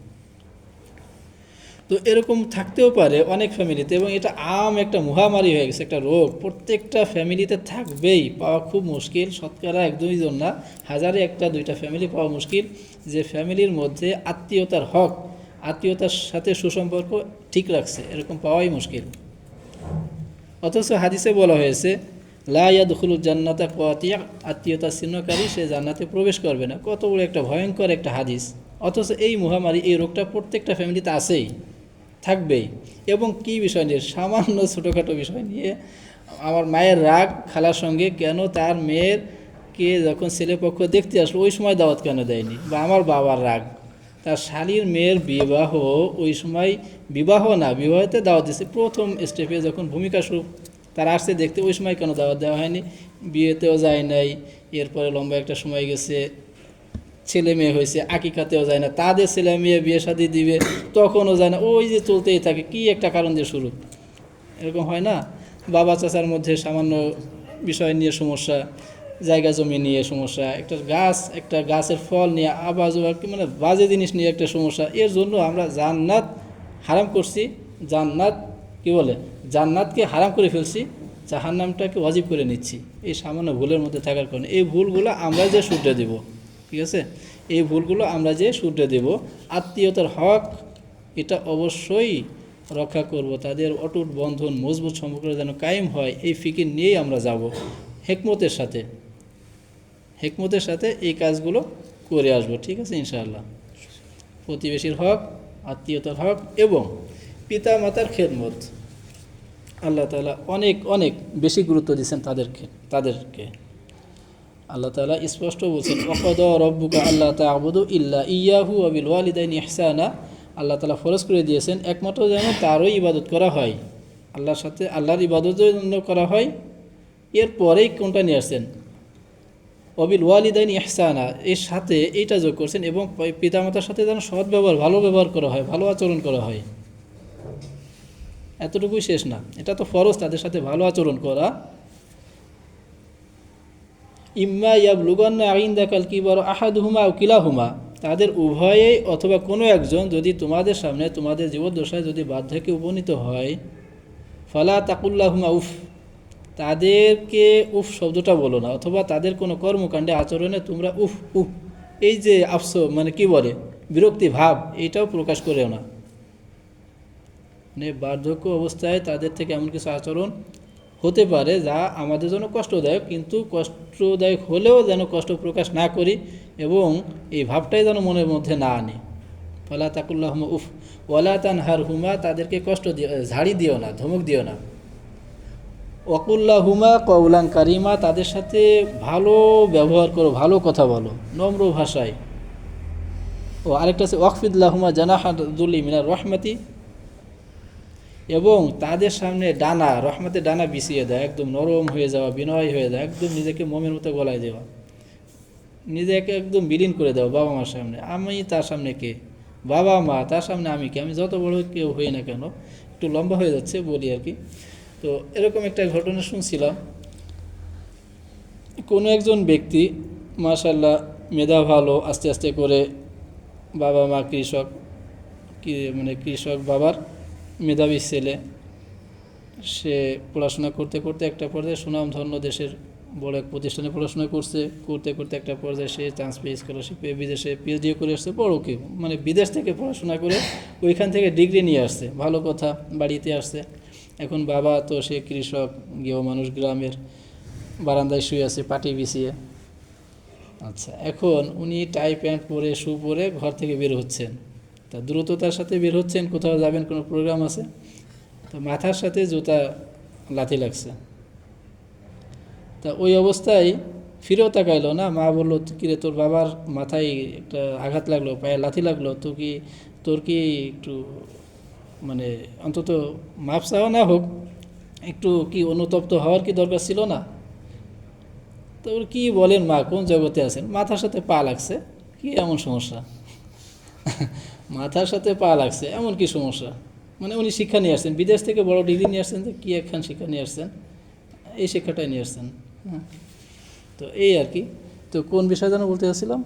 তো এরকম থাকতেও পারে অনেক ফ্যামিলিতে, এবং এটা একটা মহামারী হয়ে গেছে, একটা রোগ, প্রত্যেকটা ফ্যামিলিতে থাকবেই, পাওয়া খুব মুশকিল, শতকরা 1-2 জন না, হাজারে 1-2টা ফ্যামিলি পাওয়া মুশকিল, যে ফ্যামিলির মধ্যে আত্মীয়তার হক, আত্মীয়তার সাথে সুসম্পর্ক ঠিক রাখছে, এরকম পাওয়াই মুশকিল। অথচ হাদিসে বলা হয়েছে লা ইয়াদখুলুল জান্নাতা কাতিয়া, আত্মীয়তা ছিন্নকারী সে জান্নাতে প্রবেশ করবে না। কত বড় একটা ভয়ঙ্কর একটা হাদিস। অথচ এই মহামারী, এই রোগটা প্রত্যেকটা ফ্যামিলিতে আছেই, থাকবেই। এবং কি বিষয় নিয়ে, সামান্য ছোটোখাটো বিষয় নিয়ে আমার মায়ের রাগ খালার সঙ্গে কেন তার মেয়ের কে যখন ছেলেপক্ষ দেখতে আসলো ওই সময় দাওয়াত কেন দেয়নি, বা আমার বাবার রাগ তার শালীর মেয়ের বিবাহ ওই সময় বিবাহ না বিবাহতে দাওয়াত দিচ্ছে প্রথম স্টেপে যখন ভূমিকা স্বরূপ তারা আসছে দেখতে ওই সময় কেন দাওয়াত দেওয়া হয়নি, বিয়েতেও যায় নাই, এরপরে লম্বা একটা সময় গেছে ছেলে মেয়ে হয়েছে আকিকাতেও যায় না, তাদের ছেলে মেয়ে বিয়ে শাদী দিবে তখনও যায় না, ওই যে চলতেই থাকে কি একটা কারণ দিয়ে শুরু, এরকম হয় না। বাবা চাচার মধ্যে সামান্য বিষয় নিয়ে সমস্যা, জায়গা জমি নিয়ে সমস্যা, একটা গাছের ফল নিয়ে আবার মানে বাজে জিনিস নিয়ে একটা সমস্যা, এর জন্য আমরা জান্নাত হারাম করছি, জান্নাত কি বলে জান্নাতকে হারাম করে ফেলছি, জাহান্নামটাকে ওয়াজিব করে নিচ্ছি এই সামান্য ভুলের মধ্যে থাকার কারণে। এই ভুলগুলো আমরা যে শুধরে দেব, ঠিক আছে, এই ভুলগুলো আমরা যে শুধরে দেব, আত্মীয়তার হক এটা অবশ্যই রক্ষা করব, তাদের অটুট বন্ধন মজবুত সম্পর্ক যেন কায়েম হয় এই ফিকির নিয়েই আমরা যাব, হেকমতের সাথে এই কাজগুলো করে আসব, ঠিক আছে ইনশাআল্লাহ। প্রতিবেশীর হক, আত্মীয়তার হক এবং পিতা মাতার খেদমত আল্লাহ তাআলা অনেক অনেক বেশি গুরুত্ব দিচ্ছেন তাদেরকে। আল্লাহ তাআলা স্পষ্ট বলছেন ওয়াকাদা রব্বুকা আল্লা তা'বুদু ইল্লা ইয়াহু ওয়া বিল ওয়ালিদাইনি ইহসানা, আল্লাহ তাআলা ফরজ করে দিয়েছেন একমাত্র যেন তারই ইবাদত করা হয়, আল্লাহর ইবাদতের জন্য করা হয়। এরপরেই কোনটা নিয়ে আসছেন ওয়াবিল ওয়ালিদাইনি ইহসানা, এর সাথে এইটা যোগ করছেন এবং পিতামাতার সাথে যেন সৎ ব্যবহার ভালো ব্যবহার করা হয়, ভালো আচরণ করা হয়। এতটুকুই শেষ না, এটা তো ফরজ তাদের সাথে ভালো আচরণ করা। ইম্মা ইয়াবলুগান্না ইনদাকাল কিবার আহাদুহুমা আও কিলাহুমা, তাদের উভয়েই অথবা কোনো একজন যদি তোমাদের সামনে তোমাদের জীবদ্দশায় যদি বার্ধক্যে উপনীত হয়, ফালা তাকুল্লাহুমা উফ, তাদেরকে উফ শব্দটা বলো না, অথবা তাদের কোনো কর্মকাণ্ডে আচরণে তোমরা উফ উফ এই যে মানে কি বলে বিরক্তি ভাব এইটাও প্রকাশ করেও না। মানে বার্ধক্য অবস্থায় তাদের থেকে এমন কিছু আচরণ হতে পারে যা আমাদের জন্য কষ্টদায়ক, কিন্তু কষ্টদায়ক হলেও যেন কষ্ট প্রকাশ না করি এবং এই ভাবটাই যেন মনের মধ্যে না আনি। ফালা তাকুল্লাহুমা উফ ওয়ালা তানহারহুমা, তাদেরকে কষ্ট দিও, ঝাড়ি দিও না, ধমক দিও না। ওয়াকুল্লাহুমা কওলান কারিমা, তাদের সাথে ভালো ব্যবহার করো, ভালো কথা বলো নম্র ভাষায়। ও আরেকটা আছে ওয়াকফিদুল্লাহুমা জানাহা যুল্লি মিনার রহমাতি, এবং তাদের সামনে ডানা রহমতের ডানা বিছিয়ে দেয়, একদম নরম হয়ে যাওয়া, বিনয় হয়ে যাওয়া, একদম নিজেকে মোমের মতো গলায় দেওয়া, নিজেকে একদম বিলীন করে দেওয়া বাবা মার সামনে। আমি তার সামনে কে, বাবা মা তার সামনে আমি কে, আমি যত বড় কেউ হই না কেন। একটু লম্বা হয়ে যাচ্ছে বলি আর কি। তো এরকম একটা ঘটনা শুনছিলাম, কোনো একজন ব্যক্তি মাশাআল্লাহ মেধা ভালো, আস্তে আস্তে করে বাবা মা কৃষক, কৃষক বাবার মেধাবী ছেলে, সে পড়াশোনা করতে করতে একটা পর্যায়ে সুনামধন্য দেশের বড় এক প্রতিষ্ঠানে পড়াশোনা করতে করতে একটা পর্যায়ে সে চান্স পেয়ে স্কলারশিপ পেয়ে বিদেশে পিএইচডি করে আসছে, বড় কেউ মানে বিদেশ থেকে পড়াশোনা করে ওইখান থেকে ডিগ্রি নিয়ে আসছে, ভালো কথা, বাড়িতে আসছে। এখন বাবা তো সে কৃষক, গেও মানুষ, গ্রামের বারান্দায় শুয়ে আছে পাটি বিছিয়ে। আচ্ছা, এখন উনি টাই প্যান্ট পরে শু পরে ঘর থেকে বের হচ্ছেন, তা দ্রুততার সাথে বের হচ্ছেন, কোথাও যাবেন, কোনো প্রোগ্রাম আছে, তো মাথার সাথে জুতা লাথি লাগছে। তা ওই অবস্থায় ফিরেও তাকাইলো না, মা বললো কিরে তোর বাবার মাথায় একটা আঘাত লাগলো, পায়ে লাথি লাগলো, তোর কি একটু মানে অন্তত মাপ চাওয়া না হোক, একটু কি অনুতপ্ত হওয়ার কি দরকার ছিল না? তো কি বলেন মা, কোন জগতে আছেন, মাথার সাথে পা লাগছে, কি এমন সমস্যা? মাথার সাথে পা লাগছে এমন কি সমস্যা? মানে উনি শিক্ষা নিয়ে আসছেন, বিদেশ থেকে বড় ডিগ্রি নিয়ে আসছেন, কি একখান শিক্ষা নিয়ে আসছেন, এই শিক্ষাটাই নিয়ে আসছেন। হ্যাঁ, তো এই আর কি। তো কোন বিষয় যেন বলতে চাচ্ছিলাম?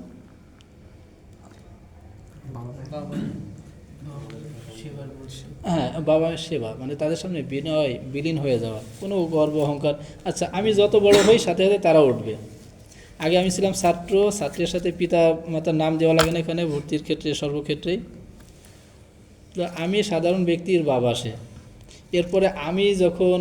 হ্যাঁ, বাবা সেবা, মানে তাদের সামনে বিলীন হয়ে যাওয়া, কোনো গর্ব অহংকার। আচ্ছা, আমি যত বড় হই সাথে সাথে তারা উঠবে। আগে আমি ছিলাম ছাত্রের সাথে পিতা মাতার নাম দেওয়া লাগে না এখানে ভর্তির ক্ষেত্রে, সর্বক্ষেত্রেই। তো আমি সাধারণ ব্যক্তির বাবা, সে এরপরে আমি যখন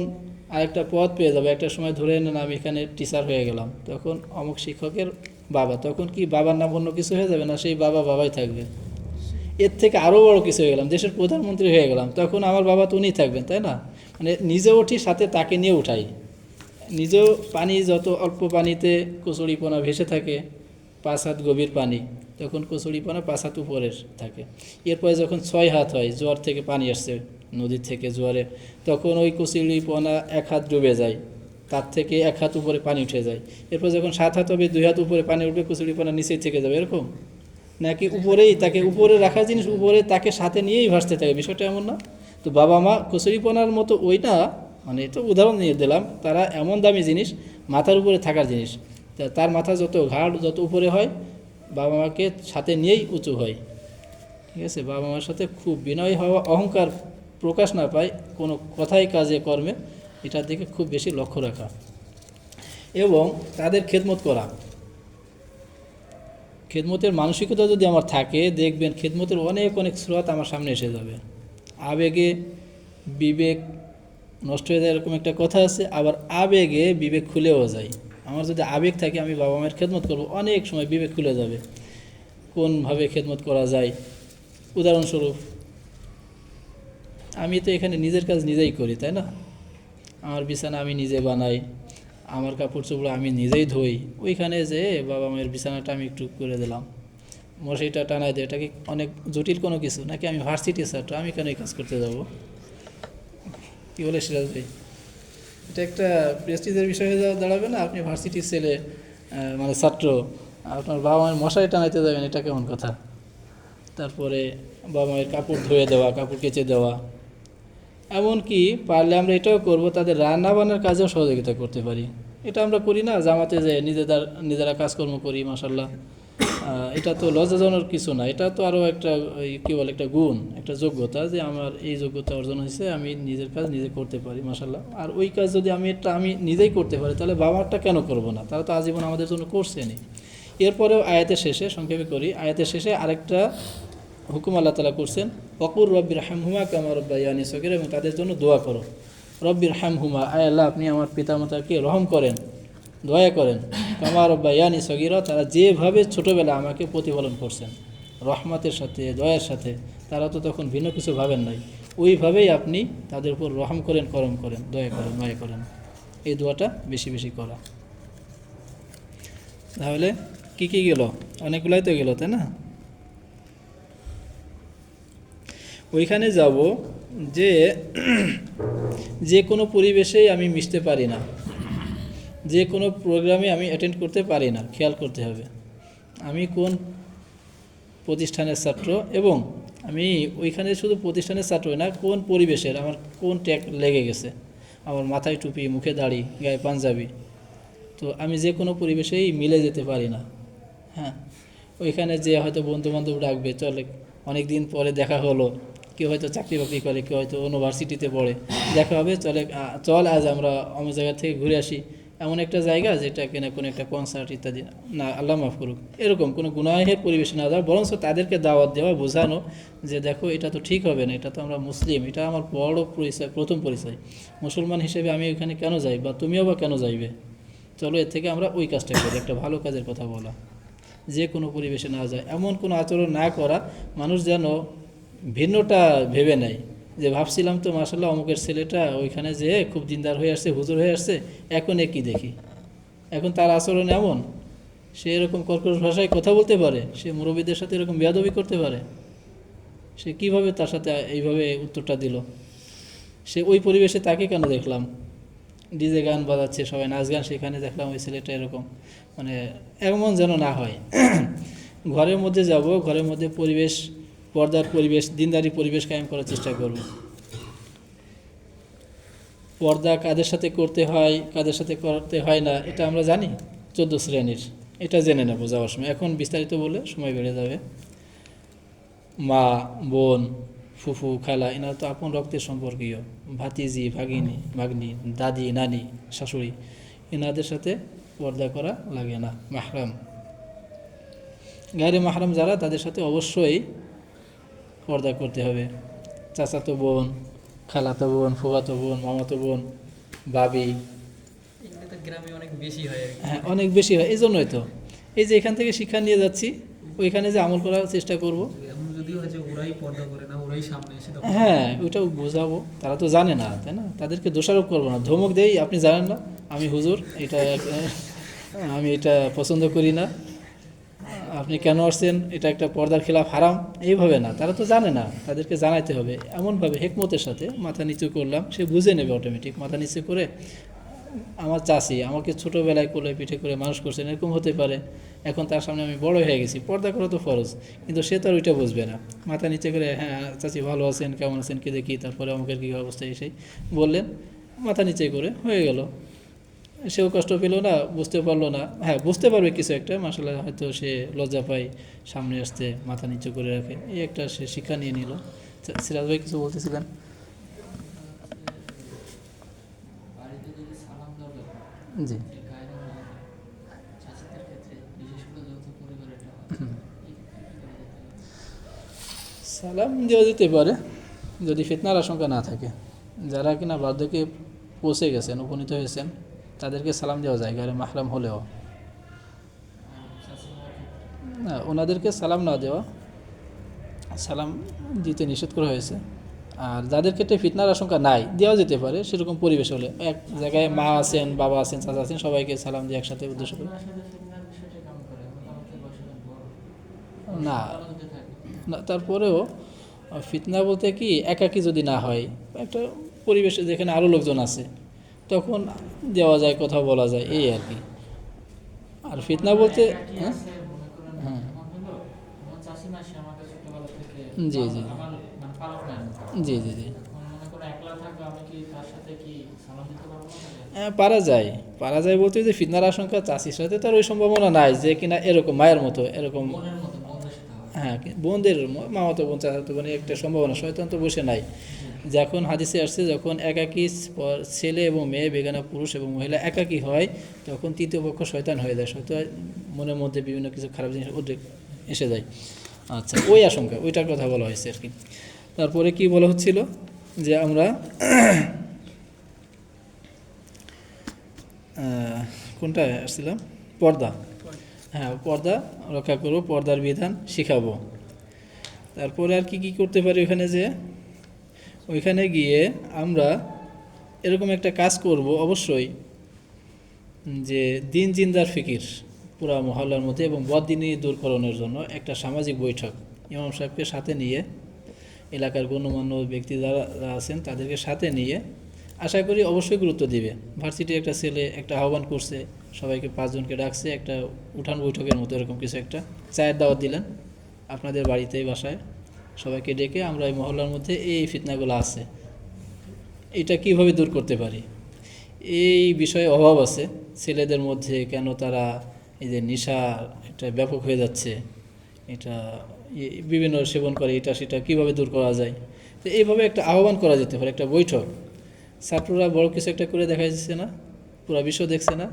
আরেকটা পদ পেয়ে যাবো, একটা সময় ধরে নেন আমি এখানে টিচার হয়ে গেলাম, তখন অমুক শিক্ষকের বাবা, তখন কি বাবার নাম অন্য কিছু হয়ে যাবে না? সেই বাবাই থাকবে। এর থেকে আরও বড় কিছু হয়ে গেলাম, দেশের প্রধানমন্ত্রী হয়ে গেলাম, তখন আমার বাবা তো উনিই থাকবেন, তাই না? মানে নিজে উঠি, সাথে তাকে নিয়ে উঠাই, নিজেও পানি যত অল্প পানিতে কচুরিপনা ভেসে থাকে 5 হাত গভীর পানি, তখন কচুরিপনা 5 হাত উপরের থাকে। এরপরে যখন 6 হাত হয়, জোয়ার থেকে পানি আসছে নদীর থেকে জোয়ারে, তখন ওই কচুরিপনা 1 হাত ডুবে যায়, তার থেকে 1 হাত উপরে পানি উঠে যায়। এরপর যখন 7 হাত হবে 2 হাত উপরে পানি উঠবে, কচুরিপনা নিচেই থেকে যাবে, এরকম নাকি উপরেই তাকে উপরে রাখা জিনিস উপরে তাকে সাথে নিয়েই ভাসতে থাকে, বিষয়টা এমন না। তো বাবা মা কচুরিপনার মতো ওইটা, মানে এটা উদাহরণ নিয়ে দিলাম, তারা এমন দামি জিনিস, মাথার উপরে থাকার জিনিস, তার মাথা যত ঘাড় যত উপরে হয় বাবা মাকে সাথে নিয়েই উঁচু হয়। ঠিক আছে, বাবা মার সাথে খুব বিনয় হওয়া, অহংকার প্রকাশ না পায় কোনো কথায় কাজে কর্মে, এটার দিকে খুব বেশি লক্ষ্য রাখা এবং তাদের খেদমত করা। খেদমতের মানসিকতা যদি আমার থাকে, দেখবেন খেদমতের অনেক অনেক স্রোত আমার সামনে এসে যাবে। আবেগে বিবেক নষ্ট হয়ে যায় এরকম একটা কথা আছে, আবার আবেগে বিবেক খুলেও যায়। আমার যদি আবেগ থাকে আমি বাবা মায়ের খেদমত করব, অনেক সময় বিবেক খুলে যাবে কোনভাবে খেদমত করা যায়। উদাহরণস্বরূপ, আমি তো এখানে নিজের কাজ নিজেই করি, তাই না? আমার বিছানা আমি নিজে বানাই, আমার কাপড় চোপড় আমি নিজেই ধুই। ওইখানে যে বাবা মায়ের বিছানাটা আমি একটু করে দিলাম, মশারিটা টানাই দেয়, এটা কি অনেক জটিল কোনো কিছু নাকি? আমি ভার্সিটির ছাত্র, আমি কেন এই কাজ করতে যাব? কী বলে সিরাজ ভাই, এটা একটা প্রেস্টিজের বিষয় হয়ে দাঁড়াবে না? আপনি ভার্সিটির ছেলে, মানে ছাত্র, আপনার বাবা মায়ের মশারি টানাইতে যাবেন, এটা কেমন কথা? তারপরে বাবা মায়ের কাপড় ধুয়ে দেওয়া, কাপড় কেচে দেওয়া, এমনকি পারলে আমরা এটাও করব, তাদের রান্না বান্নার কাজেও সহযোগিতা করতে পারি। এটা আমরা করি না, জামাতে যে নিজেরা কাজকর্ম করি, মাশাল্লাহ। এটা তো লজ্জাজনক কিছু না, এটা তো আরও একটা কী বলে, একটা গুণ, একটা যোগ্যতা, যে আমার এই যোগ্যতা অর্জন হয়েছে, আমি নিজের কাজ নিজে করতে পারি, মাশাল্লাহ। আর ওই কাজ যদি আমি নিজেই করতে পারি, তাহলে বাবারটা কেন করব না? তারা তো আজীবন আমাদের জন্য করছেনি। এরপরেও আয়াতের শেষে, সংক্ষেপে করি, আয়াতের শেষে আরেকটা হুকুম আল্লাহ তাআলা করছেন, ওয়াকুর রব্বির হামহুমা কামা রাব্বায়ানি সগীরা, এবং তাদের জন্য দোয়া করো। রব্বির হামহুমা, আয় আল্লাহ আপনি আমার পিতামাতাকে রহম করেন, দয়া করেন, কামা রাব্বায়ানি সগীরা, তারা যেভাবে ছোটোবেলা আমাকে প্রতিপালন করছেন রহমতের সাথে, দয়ার সাথে, তারা তো তখন ভিন্ন কিছু ভাবেন নাই, ওইভাবেই আপনি তাদের উপর রহম করেন, করম করেন, দয়া করেন, মায়া করেন। এই দোয়াটা বেশি বেশি করা। তাহলে কী কী গেল? অনেকগুলাই তো গেল, তাই না? ওইখানে যাব যে কোনো পরিবেশেই আমি মিশতে পারি না, যে কোনো প্রোগ্রামে আমি অ্যাটেন্ড করতে পারি না, খেয়াল করতে হবে আমি কোন প্রতিষ্ঠানের ছাত্র, এবং আমি ওইখানে শুধু প্রতিষ্ঠানের ছাত্র না, কোন পরিবেশের আমার কোন ট্যাগ লেগে গেছে, আমার মাথায় টুপি, মুখে দাড়ি, গায়ে পাঞ্জাবি, তো আমি যে কোনো পরিবেশেই মিলে যেতে পারি না। হ্যাঁ, ওইখানে যে হয়তো বন্ধুবান্ধব ডাকবে, চলে অনেক দিন পরে দেখা হলো, কেউ হয়তো চাকরি বাকরি করে, কেউ হয়তো ইউনিভার্সিটিতে পড়ে, দেখা হবে, চল আজ আমরা অন্য জায়গা থেকে ঘুরে আসি, এমন একটা জায়গা যেটা কিনা কোনো একটা কনসার্ট ইত্যাদি না, আল্লাহ মাফ করুক, এরকম কোনো গুনাহের পরিবেশে না যাওয়া, বরঞ্চ তাদেরকে দাওয়াত দেওয়া, বোঝানো যে দেখো এটা তো ঠিক হবে না, এটা তো আমরা মুসলিম, এটা আমার বড় পরিচয়, প্রথম পরিচয়, মুসলমান হিসেবে আমি ওইখানে কেন যাই, বা তুমিও বা কেন যাইবে, চলো এর থেকে আমরা ওই কাজটা করি, একটা ভালো কাজের কথা বলা, যে কোনো পরিবেশে না যায়, এমন কোনো আচরণ না করা, মানুষ যেন ভিন্নটা ভেবে নেয়, যে ভাবছিলাম তো মাশাআল্লাহ অমুকের ছেলেটা ওইখানে যে খুব দিনদার হয়ে আসছে, হুজুর হয়ে আসছে, এখন কি দেখি, এখন তার আচরণ এমন, সে এরকম কর্কশ ভাষায় কথা বলতে পারে, সে মুরব্বীদের সাথে এরকম বেয়াদবি করতে পারে, সে কিভাবে তার সাথে এইভাবে উত্তরটা দিল, সে ওই পরিবেশে তাকে কেন দেখলাম, ডিজে গান বাজাচ্ছে, সবাই নাচ গান, সেখানে দেখলাম ওই ছেলেটা এরকম, মানে এমন যেন না হয়। ঘরের মধ্যে যাব, ঘরের মধ্যে পরিবেশ, পর্দার পরিবেশ, দিনদারি পরিবেশ কায়েম করার চেষ্টা করব। পর্দা কাদের সাথে করতে হয়, কাদের সাথে করতে হয় না, এটা আমরা জানি 14 শ্রেণীর, এটা জেনে নেব যাওয়ার সময়, এখন বিস্তারিত বলে সময় বেড়ে যাবে। মা, বোন, ফুফু, খালা, এনারা তো আপন রক্তের সম্পর্কীয়, ভাতিজি, ভাগ্নি, দাদি, নানি, শাশুড়ি, এনাদের সাথে পর্দা করা লাগে না। মাহরাম, গায়রে মাহরাম যারা, তাদের সাথে অবশ্যই পর্দা করতে হবে। চাচাতো বোন, খালাতো বোন, ফুফাতো বোন, মামাতো বোন, ভাবি, গ্রামে অনেক বেশি হয়। হ্যাঁ, অনেক বেশি হয়, এই জন্যই তো এই যে এখান থেকে শিক্ষা নিয়ে যাচ্ছি, ওইখানে যে আমল করার চেষ্টা করব। এখন যদি যদিও হচ্ছে ওরাই পর্দা করে না, ওরাই সামনে এসে তখন হ্যাঁ, ওইটাও বোঝাবো, তারা তো জানে না, তাই না? তাদেরকে দোষারোপ করবো না, ধমক দেই আপনি জানেন না আমি হুজুর, আমি এটা পছন্দ করি না, আপনি কেন আসছেন, এটা একটা পর্দার খেলাফ, হারাম, এইভাবে না, তারা তো জানে না, তাদেরকে জানাইতে হবে এমনভাবে হেকমতের সাথে। মাথা নিচু করলাম, সে বুঝে নেবে অটোমেটিক। মাথা নিচু করে, আমার চাচি আমাকে ছোটোবেলায় কোলে পিঠে করে মানুষ করছেন, এরকম হতে পারে, এখন তার সামনে আমি বড় হয়ে গেছি, পর্দা করা তো ফরজ, কিন্তু সে তো আর ওইটা বুঝবে না। মাথা নিচে করে, হ্যাঁ চাচি ভালো আছেন, কেমন আছেন, কি দেখি, তারপরে আমাকে কী অবস্থা এসেই বললেন, মাথা নিচে করে হয়ে গেল। সেও কষ্ট পেল না, বুঝতে পারলো না, হ্যাঁ বুঝতে পারবে কিছু একটা, মাসাল্লাহ হয়তো সে লজ্জা পায় সামনে আসতে, মাথা নিচু করে রাখে, এই একটা সে শিক্ষা নিয়ে নিল। সিরাজ ভাই কিছু বলতেছিলেন? বাড়িতে যদি সালাম দেওয়া ব্যাপার, জি। যে গায়ের চাষিদের ক্ষেত্রে বিশেষ করে যৌথ পরিবার এটা হয়, কি করা যেতে পারে? সালাম দেওয়া যেতে পারে যদি ফিতনার আশঙ্কা না থাকে। যারা কিনা বার্ধক্যে পৌঁছে গেছেন, উপনীত হয়েছেন, তাদেরকে সালাম দেওয়া যায় গায়ে মাহরাম হলেও। চাষিমার ক্ষেত্রে না, ওনাদেরকে সালাম না দেওয়া, সালাম দিতে নিষেধ করা হয়েছে। আর যাদের ক্ষেত্রে ফিতনার আশঙ্কা নাই, দেওয়া যেতে পারে সেরকম পরিবেশ হলে। এক জায়গায় মা আছেন, বাবা আছেন, চাচা আছেন, সবাইকে সালাম দিয়ে একসাথে উদ্দেশ্য করে। আপনার সাথে ফিতনার বিষয়টা কেমন করে? মোটামুটি বয়সে বড়, না, ভালো যদি থাকে। না, তারপরেও ফিতনা বলতে কি, একাকী যদি না হয়, একটা পরিবেশে যেখানে আরও লোকজন আছে, তখন দেওয়া যায়, কথা বলা যায়, এই আর কি। আর ফিতনা বলতে, একাকী হ্যাঁ, আছে, মনে করেন হ্যাঁ, এমন হলো, আমার চাষিমা সে আমাকে ছোটবেলা থেকে জি, জি, আমার মানে পালক নেন। জি, জি, জি, এখন মনে করো একলা থাকবে, আমি কি তার সাথে কি সালাম দিতে পারবো না তাকে? হ্যাঁ, পারা যায়। পারা যায় বলতে যে ফিতনার আশঙ্কা চাষির সাথে তার ওই সম্ভাবনা নাই যে কিনা এরকম মায়ের মতো এরকম, বোনের মতো বোনদের সাথে হবে। হ্যাঁ, বোনদের মামাতো বোন, চাচাতো বোনের একটা সম্ভাবনা, শয়তান তো বসে নাই। যখন হাদিসে আসছে, যখন একাকী ছেলে এবং মেয়ে, বেগানা পুরুষ এবং মহিলা একাকী হয়, তখন তৃতীয় পক্ষ শয়তান হয়ে যায়। শয়তান মনের মধ্যে বিভিন্ন কিছু খারাপ জিনিস উদ্রেক এসে যায়। আচ্ছা, ওই আশঙ্কা, ওইটার কথা বলা হয়েছে আর কি। তারপরে কি বলা হচ্ছিল যে আমরা কোনটায় আসছিলাম, পর্দা, হ্যাঁ পর্দা রক্ষা করবো, পর্দার বিধান শিখাবো। তারপরে আর কি কি করতে পারি ওখানে, যে ওইখানে গিয়ে আমরা এরকম একটা কাজ করব অবশ্যই, যে দিন জিন্দার ফিকির পুরা মহল্লার মধ্যে, এবং বদদিনী দূরকরণের জন্য একটা সামাজিক বৈঠক ইমাম সাহেবকে সাথে নিয়ে, এলাকার গণ্যমান্য ব্যক্তি যারা আছেন তাদেরকে সাথে নিয়ে, আশা করি অবশ্যই গুরুত্ব দিবে। ভার্সিটির একটা ছেলে একটা আহ্বান করছে, সবাইকে 5 জনকে ডাকছে, একটা উঠান বৈঠকের মতো এরকম কিছু একটা, চায়ের দাওয়াত দিলেন আপনাদের বাড়িতেই, বাসায় সবাইকে ডেকে, আমরা এই মহল্লার মধ্যে এই ফিতনাগুলো আছে, এটা কিভাবে দূর করতে পারি, এই বিষয়ে অভাব আছে ছেলেদের মধ্যে, কেন তারা এই যে নেশা এটা ব্যাপক হয়ে যাচ্ছে, এটা বিভিন্ন সেবন করে, এটা সেটা কীভাবে দূর করা যায়, তো এইভাবে একটা আহ্বান করা যেতে পারে, একটা বৈঠক। ছাত্ররা বড় কিছু একটা করে দেখা যাচ্ছে না, পুরা বিশ্ব দেখছে না,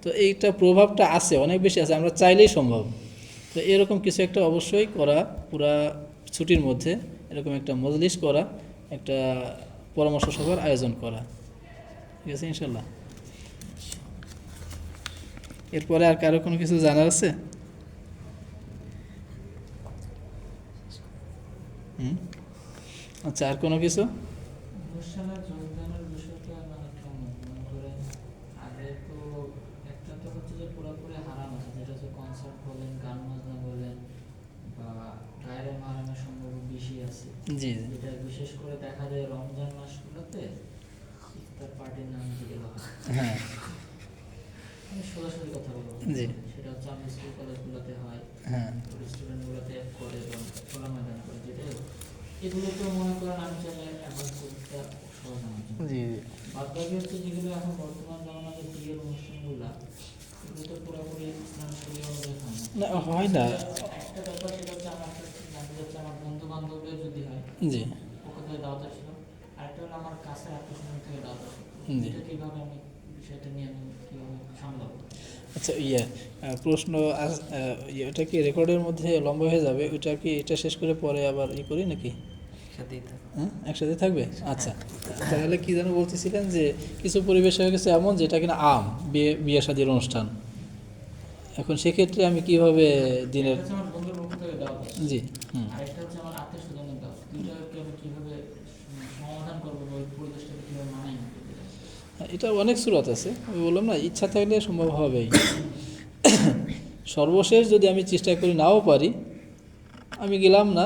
তো এইটা প্রভাবটা আছে, অনেক বেশি আছে, আমরা চাইলেই সম্ভব। তো এরকম কিছু একটা অবশ্যই করা, পুরা ছুটির মধ্যে এরকম একটা মজলিস করা, একটা পরামর্শ সভার আয়োজন করা, ঠিক আছে ইনশাল্লাহ। এরপরে আর কারো কোনো কিছু জানার আছে? আচ্ছা, আর কোনো কিছু? অনুষ্ঠানে যোগদানের বিষয়টা মানে কেমন? মনে করেন আগে তো একটা তো হচ্ছে যে পুরোপুরি হারাম আছে, যেটা হচ্ছে কনসার্ট বলেন, গান বাজনা বলেন, বা গায়ের মারানোর সম্ভব বেশি আছে। জি, যেটা বিশেষ করে দেখা যায় রমজান মাসগুলোতে ইফতার পার্টির নাম যেগুলো হয়, হ্যাঁ, আমি সরাসরি কথা বলবো, জি, সেটা হচ্ছে আমাদের স্কুল কলেজগুলোতে হয়, হ্যাঁ, রেস্টুরেন্টগুলোতে করে এবং খোলা ময়দান করে, যেটা এগুলো তো মনে করেন আমি চাইলে অ্যাভয়েড করতে সহজ আমার জন্য। জি, বাদ বাকি হচ্ছে যেগুলো এখন বর্তমান জামানায় বিয়ের অনুষ্ঠানগুলা, এগুলো তো পুরোপুরি ইসলাম শরীয় অনুযায়ী হয় না। না হয় না, একটা ব্যাপার সেটা হচ্ছে আমার জানতে চাচ্ছে, আমার বন্ধু বান্ধবদের যদি হয় জি, পক্ষ থেকে দাওয়াত আসলো, আরেকটা হলো আমার কাছের আত্মীয় থেকে দাওয়াত আসলো, জি। এটা কীভাবে আমি বিষয়টা নিয়ে আমি কীভাবে সামলাবো? আচ্ছা, প্রশ্ন এটা কি রেকর্ডের মধ্যে লম্বা হয়ে যাবে, ওইটা কি এটা শেষ করে পরে আবার করি নাকি? হ্যাঁ, একসাথে থাকবে। আচ্ছা, তাহলে কি যেন বলতেছিলেন, যে কিছু পরিবেশ হয়ে গেছে এমন যেটা কিনা বিয়ে শাদীর অনুষ্ঠান, এখন সেক্ষেত্রে আমি কিভাবে দিনের, এটা হচ্ছে আমার বন্ধুর পক্ষ থেকে দাওয়াত জি। হুম। আরেকটা হচ্ছে আমার আত্মীয় স্বজনের দাওয়াত, দুইটাকে আমি কিভাবে সমাধান করবো বা ওই পরিবেশটাকে কিভাবে মানাই নিতে পারি? এটা অনেক সুরত আছে, আমি বললাম না, ইচ্ছা থাকলে সম্ভব হবেই। সর্বশেষ যদি আমি চেষ্টা করি নাও পারি, আমি গেলাম না,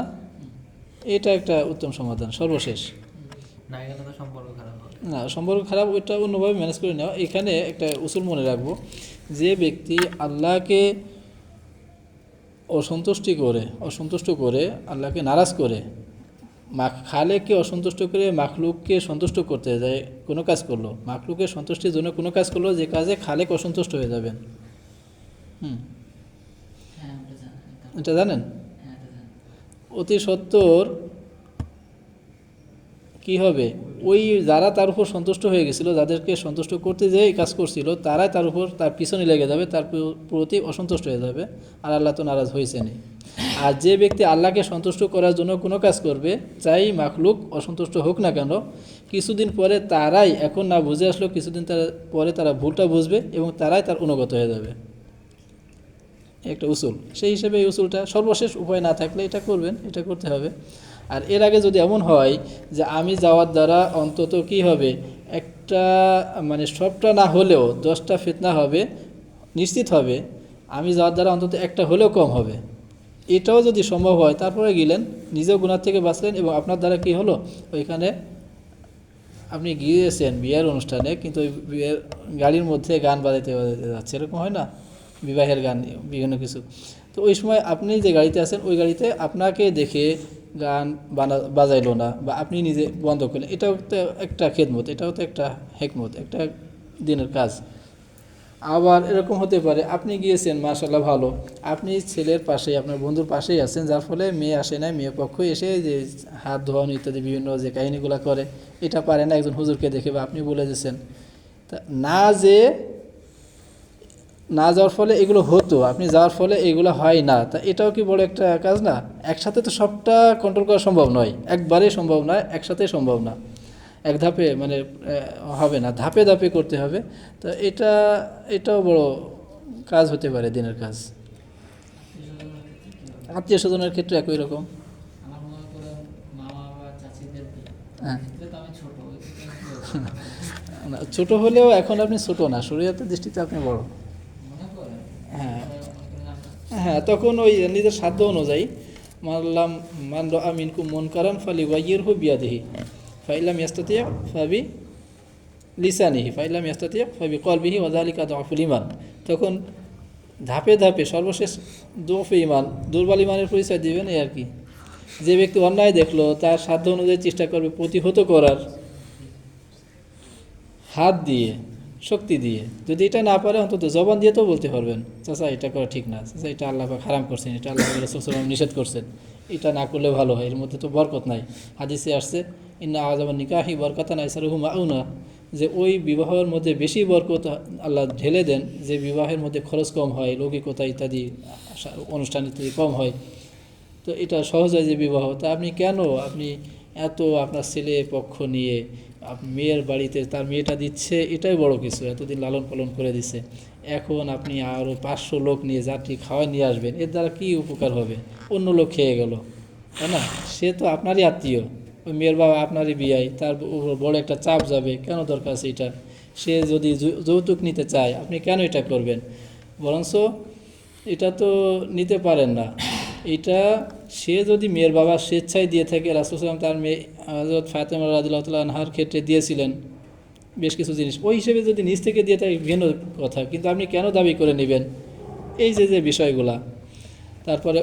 এটা একটা উত্তম সমাধান সর্বশেষ। না গেলে তো সম্পর্ক খারাপ হবে। না, সম্পর্ক খারাপ ওইটা অন্যভাবে ম্যানেজ করে নেওয়া। এখানে একটা উসুল মনে রাখবো, যে ব্যক্তি আল্লাহকে অসন্তুষ্ট করে আল্লাহকে নারাজ করে, খালেককে অসন্তুষ্ট করে মাখলুককে সন্তুষ্ট করতে যায়, কোনো কাজ করলো, মাখলুকের সন্তুষ্টির জন্য কোনো কাজ করলো, যে কাজে খালেক অসন্তুষ্ট হয়ে যাবেন। হ্যাঁ ওটা জানি, এটা জানেন? হ্যাঁ এটা জানি। অতি সত্বর কি হবে, ওই যারা তার উপর সন্তুষ্ট হয়ে গেছিল, যাদেরকে সন্তুষ্ট করতে যেয়ে এই কাজ করছিল, তারাই তার উপর তার পিছনে লেগে যাবে, তার প্রতি অসন্তুষ্ট হয়ে যাবে, আর আল্লাহ তো নারাজ হয়েছেনই। আর যে ব্যক্তি আল্লাহকে সন্তুষ্ট করার জন্য কোনো কাজ করবে, চাই মাখলুক অসন্তুষ্ট হোক না কেন, কিছুদিন পরে তারাই, এখন না বুঝে আসলো, কিছুদিন পরে তারা ভুলটা বুঝবে এবং তারাই তার অনুগত হয়ে যাবে। একটা উসুল, সেই হিসেবে এই উসুলটা সর্বশেষ উপায় না থাকলে এটা করবেন, এটা করতে হবে। আর এর আগে যদি এমন হয় যে আমি যাওয়ার দ্বারা অন্তত কি হবে, একটা মানে সবটা না হলেও 10টা ফিতনা হবে, নিশ্চিত হবে, আমি যাওয়ার দ্বারা অন্তত একটা হলেও কম হবে, এটাও যদি সম্ভব হয়, তারপরে গেলেন, নিজেও গুনাহ থেকে বাঁচলেন, এবং আপনার দ্বারা কি হলো, ওইখানে আপনি গিয়েছেন বিয়ের অনুষ্ঠানে, কিন্তু ওই বিয়ের গাড়ির মধ্যে গান বাজাইতে বাজাইতে যাচ্ছে, এরকম হয় না, বিবাহের গান, বিভিন্ন কিছু। তো ওই সময় আপনি যে গাড়িতে আছেন, ওই গাড়িতে আপনাকে দেখে গান বাজাইলো না, বা আপনি নিজে বন্ধ করলেন, এটাও তো একটা খেদমত, এটাও তো একটা হেকমত, একটা দিনের কাজ। আবার এরকম হতে পারে, আপনি গিয়েছেন মাশাআল্লাহ ভালো, আপনি ছেলের পাশেই, আপনার বন্ধুর পাশেই আছেন, যার ফলে মেয়ে আসে না, মেয়ে পক্ষ এসে যে হাত ধোয়ানো ইত্যাদি বিভিন্ন যে কাহিনিগুলো করে, এটা পারে না, একজন হুজুরকে দেখে বা আপনি বলে দিয়েছেন, তা না যাওয়ার ফলে এগুলো হতো, আপনি যাওয়ার ফলে এগুলো হয় না, তা এটাও কি বড় একটা কাজ না? একসাথে তো সবটা কন্ট্রোল করা সম্ভব নয়, একবারেই সম্ভব নয়, একসাথে সম্ভব না, এক ধাপে মানে হবে না, ধাপে ধাপে করতে হবে। তো এটাও বড় কাজ হতে পারে, দিনের কাজ। আত্মীয় স্বজনের ক্ষেত্রে একই রকম। আমার মনে করেন মামা বা চাচিদের হ্যাঁ। ক্ষেত্রে তো আমি ছোট, ওই ক্ষেত্রে না, ছোট হলেও এখন আপনি ছোট না, শরীয়তের দৃষ্টিতে আপনি বড়। মনে করেন হ্যাঁ মনে করেন হ্যাঁ, তখন ওই নিজের সাধ্য অনুযায়ী, মানলাম মান রাআ মিনকুম মুনকারান ফালিগাইয়িরহু বিয়াদিহি ফাইল্লাম ইয়াস্তাতি' ফাবি লিসানিহি ফাইল্লাম ইয়াস্তাতি' ফাবি কলবিহি ওয়া যালিকা দুআফুল ঈমান। তখন ধাপে ধাপে সর্বশেষ দুআফে ঈমান, দুর্বল ঈমানের পরিচয় দিবেন, এই আর কি। যে ব্যক্তি অন্যায় দেখলো, তার সাধ্য অনুযায়ী চেষ্টা করবে প্রতিহত করার, হাত দিয়ে, শক্তি দিয়ে, যদি এটা না পারে অন্তত জবান দিয়ে তো বলতে পারবেন, চাচা এটা করা ঠিক না, চাচা এটা আল্লাহ পাক হারাম করছেন, এটা আল্লাহ রাসূল সাল্লাল্লাহু আলাইহি ওয়াসাল্লাম নিষেধ করছেন, এটা না করলে ভালো হয়, এর মধ্যে তো বরকত নাই। হাদিসে আসছে ইন্না আযামান নিকাহি বরকাতান আইসারুহু মাউনা, যে ওই বিবাহের মধ্যে বেশি বরকত আল্লাহ ঢেলে দেন, যে বিবাহের মধ্যে খরচ কম হয়, লৌকিকতা ইত্যাদি অনুষ্ঠান ইত্যাদি কম হয়। তো এটা সহজ হয় যে বিবাহ, তা আপনি কেন এত আপনার ছেলে পক্ষ নিয়ে মেয়ের বাড়িতে তার মেয়েটা দিচ্ছে, এটাই বড় কিছু, এতদিন লালন পালন করে দিছে, এখন আপনি আরও 500 লোক নিয়ে যাত্রী খাওয়াই নিয়ে আসবেন, এর দ্বারা কী উপকার হবে? অন্য লোক খেয়ে গেল, তাই না? সে তো আপনারই আত্মীয়, ওই মেয়ের বাবা আপনারই বিয়াই, তার উপর বড় একটা চাপ যাবে, কেন দরকার আছে এটা? সে যদি যৌতুক নিতে চায়, আপনি কেন এটা করবেন? বরঞ্চ এটা তো নিতে পারেন না, এটা সে যদি মেয়ের বাবা স্বেচ্ছায় দিয়ে থাকে, রাসূল সাল্লাল্লাহু আলাইহি ওয়াসাল্লাম তার মেয়ে হযরত ফাতেমা রাদিয়াল্লাহু তাআলা আনহার ক্ষেত্রে দিয়েছিলেন বেশ কিছু জিনিস, ওই হিসেবে যদি নিজ থেকে দিয়ে থাকে ভিন্ন কথা, কিন্তু আপনি কেন দাবি করে নেবেন? এই যে বিষয়গুলা। তারপরে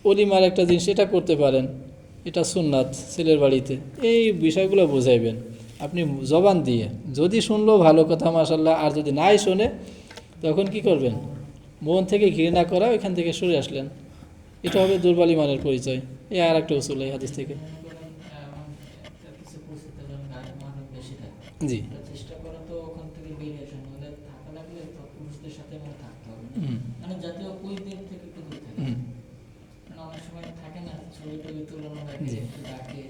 অলিমার একটা জিনিস, এটা করতে পারেন, এটা সুন্নাত ছেলের বাড়িতে, এই বিষয়গুলো বোঝাইবেন আপনি জবান দিয়ে। যদি শুনলো ভালো কথা মাশাআল্লাহ, আর যদি নাই শোনে, তখন কি করবেন? মন থেকে ঘৃণা করা, ওইখান থেকে সরে আসলেন, এটা হবে দুর্বল ঈমানের পরিচয়। এই আর একটা উসুল এই হাদিস থেকে। জি। চেষ্টা করা তো ওখান থেকে বেরিয়ে আসা, নাহলে থাকা লাগলে তো পুরুষদের সাথে আমার থাকতে হবে, মানে জাতীয় ওই দিক থেকে একটু দূর থাকে। মানে অনেক সময় থাকে না, ছবি টবি তুলানো হয়, একটু ডাকে,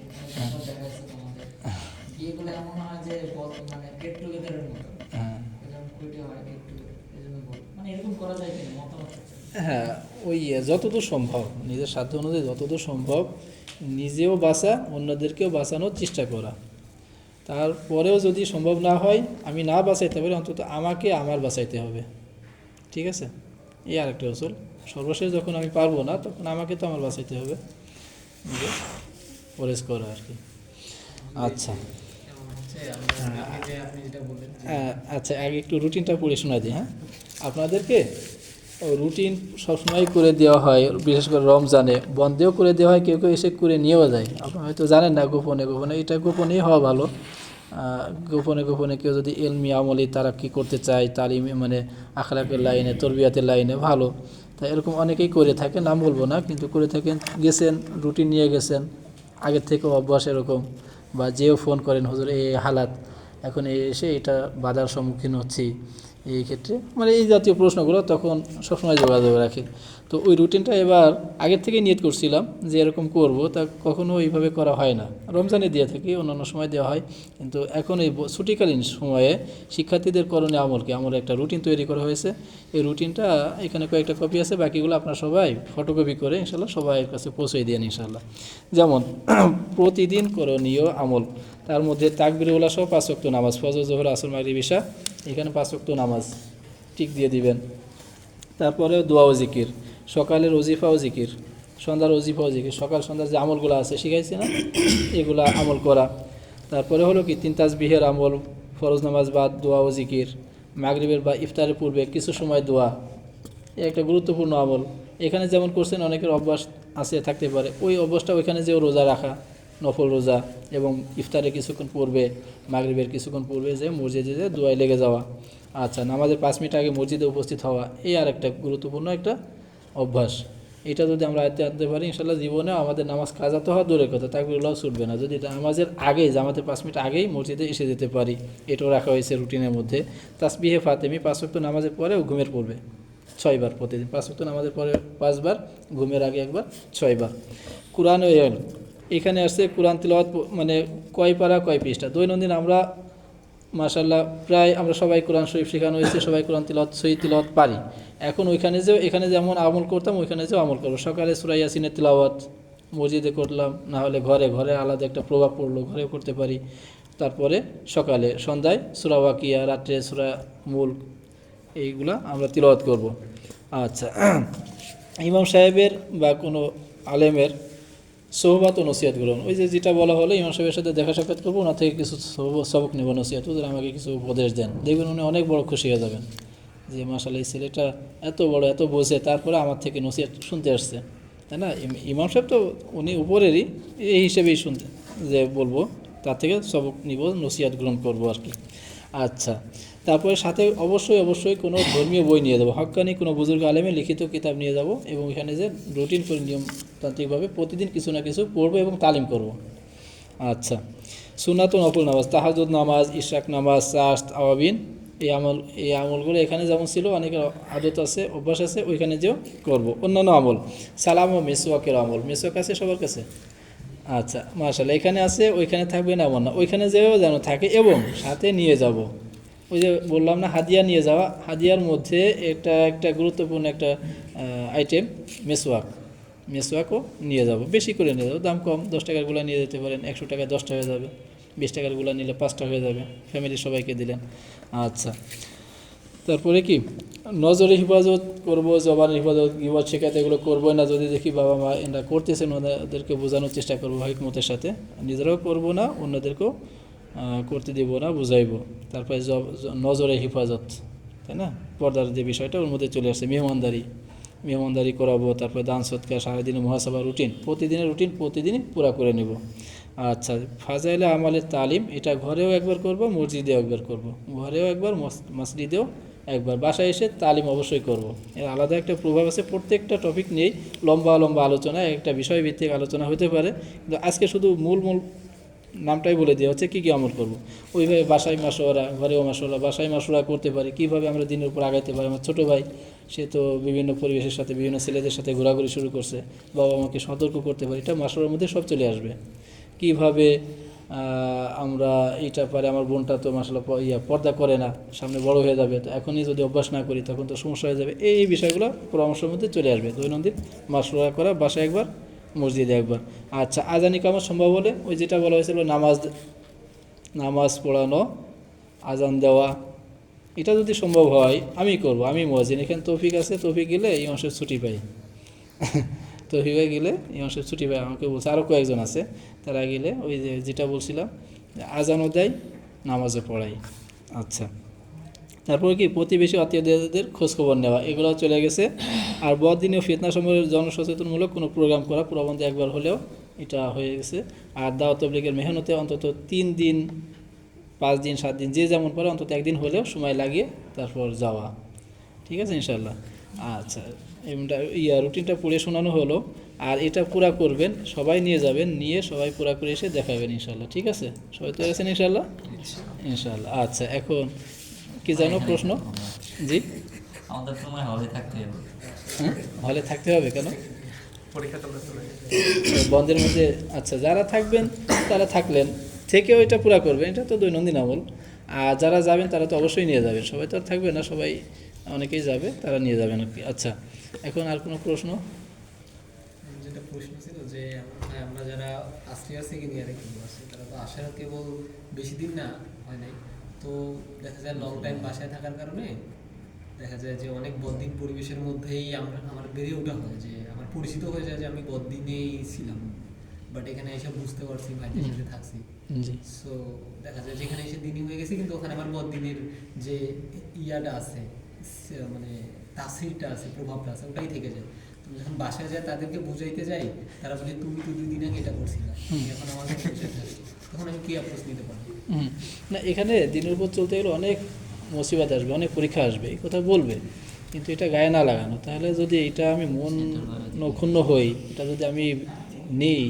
দেখা যাচ্ছে তোমাদের বিয়েগুলো এমন হয় যে মানে গেট টুগেদারের মতো, যেমন কুইটে হয় গেট টুগেদার, এই জন্য মানে এরকম করা যায় কিনা মতামত? হ্যাঁ, ওই যতদূর সম্ভব নিজের সাধ্য অনুযায়ী যতদূর সম্ভব নিজেও বাঁচা, অন্যদেরকেও বাঁচানোর চেষ্টা করা। তারপরেও যদি সম্ভব না হয়, আমি না বাঁচাইতে পারি, অন্তত আমাকে আমার বাঁচাইতে হবে। ঠিক আছে, এই আরেকটা উসুল। সর্বশেষ যখন আমি পারবো না, তখন আমাকে তো আমার বাঁচাইতে হবে, নিজে পরেজ করা আর কি। আচ্ছা আচ্ছা, আগে একটু রুটিনটা পড়ে শোনা দিই। হ্যাঁ, আপনাদেরকে রুটিন সবসময় করে দেওয়া হয়, বিশেষ করে রমজানে বন্ধেও করে দেওয়া হয়, কেউ কেউ এসে করে নিয়েও যায়। আপনারা হয়তো জানেন না, গোপনে গোপনে, এটা গোপনেই হওয়া ভালো। গোপনে গোপনে কেউ যদি এলমি আমলি তারা কি করতে চায়, তালিম মানে আখলাকের লাইনে, তরবিয়াতের লাইনে ভালো, তাই এরকম অনেকেই করে থাকে, নাম বলবো না, কিন্তু করে থাকেন। গেছেন, রুটিন নিয়ে গেছেন, আগের থেকে অভ্যাস এরকম, বা যেও ফোন করেন, হুজুর এই হালাত, এখন এসে এটা বাধার সম্মুখীন হচ্ছি, এই ক্ষেত্রে মানে এই জাতীয় প্রশ্নগুলো তখন সবসময় যোগাযোগ রাখে। তো ওই রুটিনটা এবার আগের থেকে নিয়ত করছিলাম যে এরকম করব, তা কখনো এইভাবে করা হয় না। রমজানে দিয়ে থাকি, অন্যান্য সময় দেওয়া হয়, কিন্তু এখন এই ছুটিকালীন সময়ে শিক্ষার্থীদের করণীয় আমলকে আমার একটা রুটিন তৈরি করা হয়েছে। এই রুটিনটা এখানে কয়েকটা কপি আছে, বাকিগুলো আপনারা সবাই ফটোকপি করে ইনশাল্লাহ সবাইয়ের কাছে পৌঁছে দিন ইনশাল্লাহ। যেমন প্রতিদিন করণীয় আমল, তার মধ্যে তাকবীরুল্লাহ সহ 5 ওয়াক্ত নামাজ, ফজর, জোহর, আসর, মাগরিব, ইশা, এখানে 5 ওয়াক্ত নামাজ টিক দিয়ে দিবেন। তারপরে দোয়া ও জিকির, সকালের ওজিফা ও জিকির, সন্ধ্যার ওজিফা ও জিকির, সকাল সন্ধ্যার যে আমলগুলো আছে শিখাইছি না, এগুলা আমল করা। তারপরে হলো কি 3 তাসবিহের আমল, ফরজ নামাজ বাদ দোয়া ও জিকির, মাগরিবের বা ইফতারের পূর্বে কিছু সময় দোয়া, একটা গুরুত্বপূর্ণ আমল। এখানে যেমন করছেন, অনেকের অভ্যাস আছে থাকতে পারে, ওই অভ্যাসটা ওইখানে যেও রোজা রাখা, নফল রোজা, এবং ইফতারে কিছুক্ষণ পূর্বে, মাগরিবের কিছুক্ষণ পূর্বে যে মসজিদে যে দোয়ায় লেগে যাওয়া। আচ্ছা, নামাজের 5 মিনিট আগে মসজিদে উপস্থিত হওয়া, এই আর একটা গুরুত্বপূর্ণ একটা অভ্যাস। এটা যদি আমরা আনতে পারি, ইনশাল্লাহ জীবনে আমাদের নামাজ কাজা তো হওয়া দূরের কথা, তাকবীরুল্লাহ ছুটবে না। যদি নামাজের আগেই, জামাতের 5 মিনিট আগেই মসজিদে এসে যেতে পারি, এটাও রাখা হয়েছে রুটিনের মধ্যে। তাসবিহে ফাতেমি 5 ওয়াক্ত নামাজের পরে ও ঘুমের পূর্বে 6 বার প্রতিদিন, 5 ওয়াক্ত নামাজের পরে 5 বার, ঘুমের আগে একবার, 6 বার। কোরআন ও ইলম, এখানে আসছে কোরআন তিলাওয়াত, মানে কয় পারা কয় পৃষ্ঠা। দৈনন্দিন আমরা মাশাআল্লাহ প্রায় আমরা সবাই কোরআন শরীফ শেখানো হয়েছে, সবাই কোরআন তিলাওয়াত সহি তিলাওয়াত পারি। এখন ওইখানে যেও, এখানে যেমন আমল করতাম ওইখানে যেও আমল করবো। সকালে সূরা ইয়াসিনের তিলাওয়াত মসজিদে করলাম, না হলে ঘরে, ঘরে আলাদা একটা প্রভাব পড়লো, ঘরেও করতে পারি। তারপরে সকালে, সন্ধ্যায় সূরা ওয়াকিয়া, রাত্রে সূরা মুলক, এইগুলা আমরা তিলাওয়াত করব। আচ্ছা, ইমাম সাহেবের বা কোনো আলেমের সোহবাত ও নসিহত গ্রহণ, ওই যে যেটা বলা হলো, ইমাম সাহেবের সাথে দেখা সাক্ষাৎ করবো, ওনার থেকে কিছু সবক নেব, নসিহত, ওদের আমাকে কিছু উপদেশ দেন, দেখবেন উনি অনেক বড় খুশি হয়ে যাবেন যে মাশাআল্লাহ এই ছেলেটা এত বড়, এত বোঝে, তারপরে আমার থেকে নসিহত শুনতে আসছে, তাই না? ইমাম সাহেব তো উনি উপরেরই, এই হিসেবেই শুনতে যে বলবো, তার থেকে সবক নিব, নসিহত গ্রহণ করবো আর কি। আচ্ছা, তারপরে সাথে অবশ্যই কোনো ধর্মীয় বই নিয়ে যাবো, হক্কানি কোনো বুজুর্গ আলেমের লিখিত কিতাব নিয়ে যাব, এবং এখানে যে রুটিন করে নিয়মতান্ত্রিকভাবে প্রতিদিন কিছু না কিছু পড়বো এবং তালিম করব। আচ্ছা, সুন্নাত ও নফল নামাজ, তাহাজ্জুদ নামাজ, ইশরাক নামাজ, চাশত, আওয়াবিন, এই আমলগুলো এখানে যেমন ছিল, অনেকের আদত আছে, অভ্যাস আছে, ওইখানে যেও করব। অন্যান্য আমল, সালাম ও মেসওয়াকের আমল, মেসওয়াক আছে সবার কাছে? আচ্ছা, মাশাআল্লাহ, এখানে আছে, ওইখানে থাকবে না এমন না, ওইখানে যেও যেন থাকে, এবং সাথে নিয়ে যাব, ওই যে বললাম না হাদিয়া নিয়ে যাওয়া, হাদিয়ার মধ্যে এটা একটা গুরুত্বপূর্ণ একটা আইটেম, মেসওয়াকও নিয়ে যাব, বেশি করে নিয়ে যাবো, দাম কম, 10 টাকারগুলো নিয়ে যেতে পারেন, 100 টাকায় 10টা হয়ে যাবে, 20 টাকারগুলো নিলে 5টা হয়ে যাবে, ফ্যামিলির সবাইকে দিলেন। আচ্ছা, তারপরে কি নজরে হিফাজত করব, জবানের হিফাজত, গীবত শেখাতে, এগুলো করবো না। যদি দেখি বাবা মা এরা করতেছেন, ওদেরকে বোঝানোর চেষ্টা করবো হিকমতের সাথে, নিজেরাও করব না, অন্যদেরকেও করতে দেব না, বুঝাইবো। তারপরে নজরে হিফাজত, তাই না, পর্দার যে বিষয়টা ওর মধ্যে চলে আসছে, মেহমানদারি করাবো। তারপরে দান সৎকার, সারাদিনের মুহাসাবা, রুটিন, প্রতিদিনের রুটিন প্রতিদিনই পুরা করে নেব। আচ্ছা, ফাজাইলে আমালের তালিম, এটা ঘরেও একবার করব, মসজিদেও একবার করব, ঘরেও একবার, মসজিদেও একবার, বাসায় এসে তালিম অবশ্যই করব। এর আলাদা একটা প্রভাব আছে, প্রত্যেকটা টপিক নিয়েই লম্বা আলোচনা, একটা বিষয়ভিত্তিক আলোচনা হতে পারে, কিন্তু আজকে শুধু মূল নামটাই বলে দেওয়া হচ্ছে কী কী আমল করব। ওইভাবে বাসায় মাশওয়ারা, ঘরেও মাশওয়ারা, বাসায় মাশওয়ারা করতে পারি, কীভাবে আমরা দিনের উপর আগাইতে পারি। আমার ছোটো ভাই, সে তো বিভিন্ন পরিবেশের সাথে, বিভিন্ন ছেলেদের সাথে ঘোরাঘুরি শুরু করছে, বাবা আমাকে সতর্ক করতে পারি, এটা মাশওয়ারার মধ্যে সব চলে আসবে। কীভাবে আমরা এইটা পারে, আমার বোনটা তো মাসাল্লাহ পর্দা করে না, সামনে বড় হয়ে যাবে, তো এখনই যদি অভ্যাস না করি তখন তো সমস্যা হয়ে যাবে। এই বিষয়গুলো পরামর্শের মধ্যে চলে আসবে। দৈনন্দিন মাসরুয়া করা, বাসায় একবার, মসজিদে একবার। আচ্ছা, আজান ইকামত সম্ভব হলে ওই যেটা বলা হয়েছিল নামাজ পড়ানো, আজান দেওয়া, এটা যদি সম্ভব হয় আমি করব, আমি মুয়াজ্জিন। এখানে তৌফিক আছে, তৌফিক গেলে এই মাসের ছুটি পাই তৌফিক হয়ে গেলে এই মাসের ছুটি পাই, আমাকে বলছে, আরও কয়েকজন আছে, তারা গেলে ওই যেটা বলছিলাম আজানও দেয়, নামাজও পড়াই। আচ্ছা, তারপরে কি প্রতিবেশী আত্মীয়দের খোঁজখবর নেওয়া, এগুলো চলে গেছে। আর বদিনীয় ফিতনা সম্পর্কে জনসচেতনমূলক কোনো প্রোগ্রাম করা, প্রবন্ধে একবার হলেও, এটা হয়ে গেছে। আর দাওয়াত তাবলীগের মেহনতে অন্তত 3 দিন, 5 দিন, 7 দিন, যে যেমন পারে অন্তত একদিন হলেও সময় লাগিয়ে তারপর যাওয়া। ঠিক আছে ইনশাল্লাহ। আচ্ছা, রুটিনটা পড়ে শোনানো হলো। আর এটা পুরা করবেন, সবাই নিয়ে যাবেন, নিয়ে সবাই পুরা করে এসে দেখাবেন ইনশাল্লাহ। ঠিক আছে, সবাই তো আছেন ইনশাল্লাহ? ইনশাল্লাহ। আচ্ছা, এখন কি জানো প্রশ্ন? জি, আমাদের সময় হলে থাকতে হবে। হ্যাঁ, হলে থাকতে হবে কেন? পরীক্ষা চলে বন্ধের মধ্যে। আচ্ছা, যারা থাকবেন তারা থাকলেন, থেকেও এটা পুরা করবেন, এটা তো দৈনন্দিন আমল। আর যারা যাবেন তারা তো অবশ্যই নিয়ে যাবেন, সবাই তো আর থাকবে না, সবাই অনেকেই যাবে, তারা নিয়ে যাবেন আর কি। আচ্ছা, এখন আর কোনো প্রশ্ন? যেটা প্রশ্ন ছিল যে আমরা যারা আসিয়া সেকেন্ড ইয়ারে কিন্তু আছি, তারা তো আসার কেবল বেশি দিন না হয় নাই, তো দেখা যায় লং টাইম বাসায় থাকার কারণে দেখা যায় যে অনেক বদিন পরিবেশের মধ্যেই আমার বেড়ে ওঠা হয়, যে আমার পরিচিত হয়ে যায় যে আমি বদিনেই ছিলাম, বাট এখানে এসে বুঝতে পারছি ভাইদের সাথে থাকছি। জি, সো দেখা যায় যেখানে এসে দিনই হয়ে গেছে, কিন্তু ওখানে আমার বদিনের যে ইয়াটা আছে, মানে তাসিরটা আছে, প্রভাবটা আছে, ওটাই থেকে যায়। তুমি যখন বাসায় যায় তাদেরকে বুঝাইতে যাই, তারা বলে তুমি তো 2 দিন আগে এটা করছিলা, এখন আমার কাছে বসে থাকো। তখন আমি কি অ্যাপ্রোচ নিতে পারি? না, এখানে দিনের উপর চলতে গেলে অনেক মুসিবত আসবে, অনেক পরীক্ষা আসবে, এই কথা বলবে, কিন্তু এটা গায়ে না লাগানো। তাহলে যদি এটা আমি মন ক্ষুণ্ণ হই, এটা যদি আমি নেই,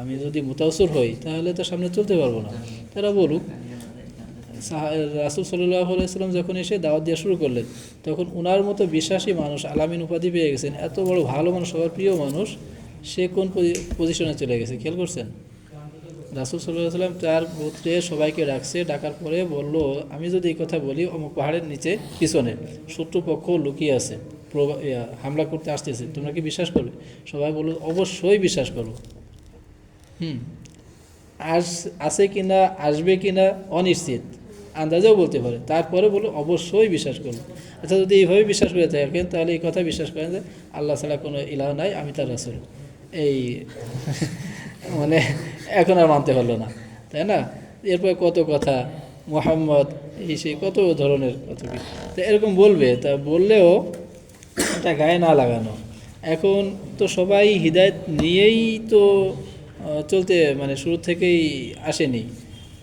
আমি যদি মুতাসির হই, তাহলে তো সামনে চলতে পারবো না। তারা বলুক। রাসূল সাল্লাল্লাহু আলাইহি ওয়াসাল্লাম যখন এসে দাওয়াত দেওয়া শুরু করলেন, তখন ওনার মতো বিশ্বাসী মানুষ, আলামিন উপাধি পেয়ে গেছেন, এত বড় ভালো মানুষ, সবার প্রিয় মানুষ, সে কোন পজিশনে চলে গেছে খেয়াল করছেন? রাসূল সাল্লাল্লাহু আলাইহি ওয়াসাল্লাম তার গোত্রে সবাইকে ডাকছে, ডাকার পরে বলল, আমি যদি এই কথা বলি, অমুক পাহাড়ের নিচে পিছনে শত্রুপক্ষ লুকিয়ে আছে, হামলা করতে আসতেছে, তোমরা কি বিশ্বাস করবে? সবাই বলল, অবশ্যই বিশ্বাস করবো। আছে কিনা, আসবে কিনা অনিশ্চিত, আন্দাজেও বলতে পারে, তারপরে বলো অবশ্যই বিশ্বাস করবো। আচ্ছা, যদি এইভাবে বিশ্বাস করে থাকেন, তাহলে এই কথা বিশ্বাস করেন যে আল্লাহ ছাড়া কোনো ইলাহ নাই, আমি তার রাসূল, এই মানে এখন আর মানতে পারলো না, তাই না? এরপর কত কথা, মোহাম্মদ, এই সেই কত ধরনের কত কি, তো এরকম বলবে। তা বললেও এটা গায়ে না লাগানো। এখন তো সবাই হিদায়ত নিয়েই তো চলতে, মানে শুরু থেকেই আসেনি,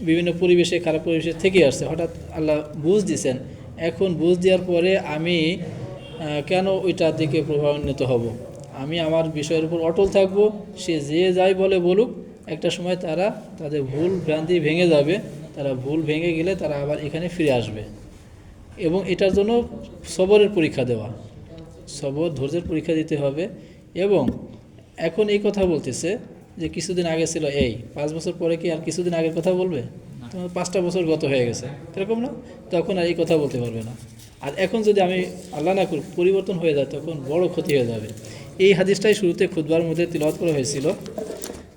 বিভিন্ন পরিবেশে, খারাপ পরিবেশে থেকে আসছে, হঠাৎ আল্লাহ বুঝ দিছেন। এখন বুঝ দেওয়ার পরে আমি কেন ওইটার দিকে প্রভাবান্বিত হব? আমি আমার বিষয়ের উপর অটল থাকব, সে যে যাই বলে বলুক, একটা সময় তারা তাদের ভুল ভ্রান্তি ভেঙে যাবে, তারা ভুল ভেঙে গেলে তারা আবার এখানে ফিরে আসবে। এবং এটার জন্য সবরের পরীক্ষা দেওয়া, সবর, ধৈর্যের পরীক্ষা দিতে হবে। এবং এখন এই কথা বলতেছে যে কিছুদিন আগে ছিল এই, 5 বছর পরে কি আর কিছুদিন আগের কথা বলবে? তোমার 5টা বছর গত হয়ে গেছে, এরকম না? তখন আর এই কথা বলতে পারবে না। আর এখন যদি আমি আল্লাহ না করুক পরিবর্তন হয়ে যায়, তখন বড় ক্ষতি হয়ে যাবে। এই হাদিসটাই শুরুতে খুতবার মধ্যে তিলাওয়াত করা হয়েছিল,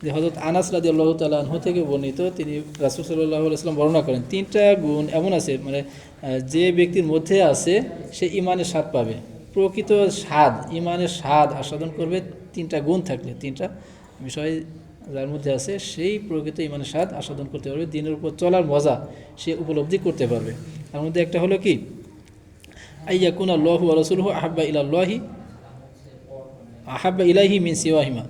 যে হযরত আনাস রাদিয়াল্লাহু তাআলা আনহু থেকে বর্ণিত, তিনি রাসূল সাল্লাল্লাহু আলাইহি ওয়াসাল্লাম বর্ণনা করেন, 3টা গুণ এমন আছে, মানে যে ব্যক্তির মধ্যে আছে সে ঈমানের স্বাদ পাবে, প্রকৃত স্বাদ, ঈমানের স্বাদ আস্বাদন করবে 3টা গুণ থাকলে, 3টা বিষয় যার মধ্যে আছে, সেই প্রকৃত ঈমানের স্বাদ আস্বাদন করতে পারবে, দিনের উপর চলার মজা সে উপলব্ধি করতে পারবে। তার মধ্যে একটা হলো কি, আইয়াকুনা আল্লাহু ওয়া রাসূলুহু আহাব্বা ইলাইহি মিন সিওয়াহিমা,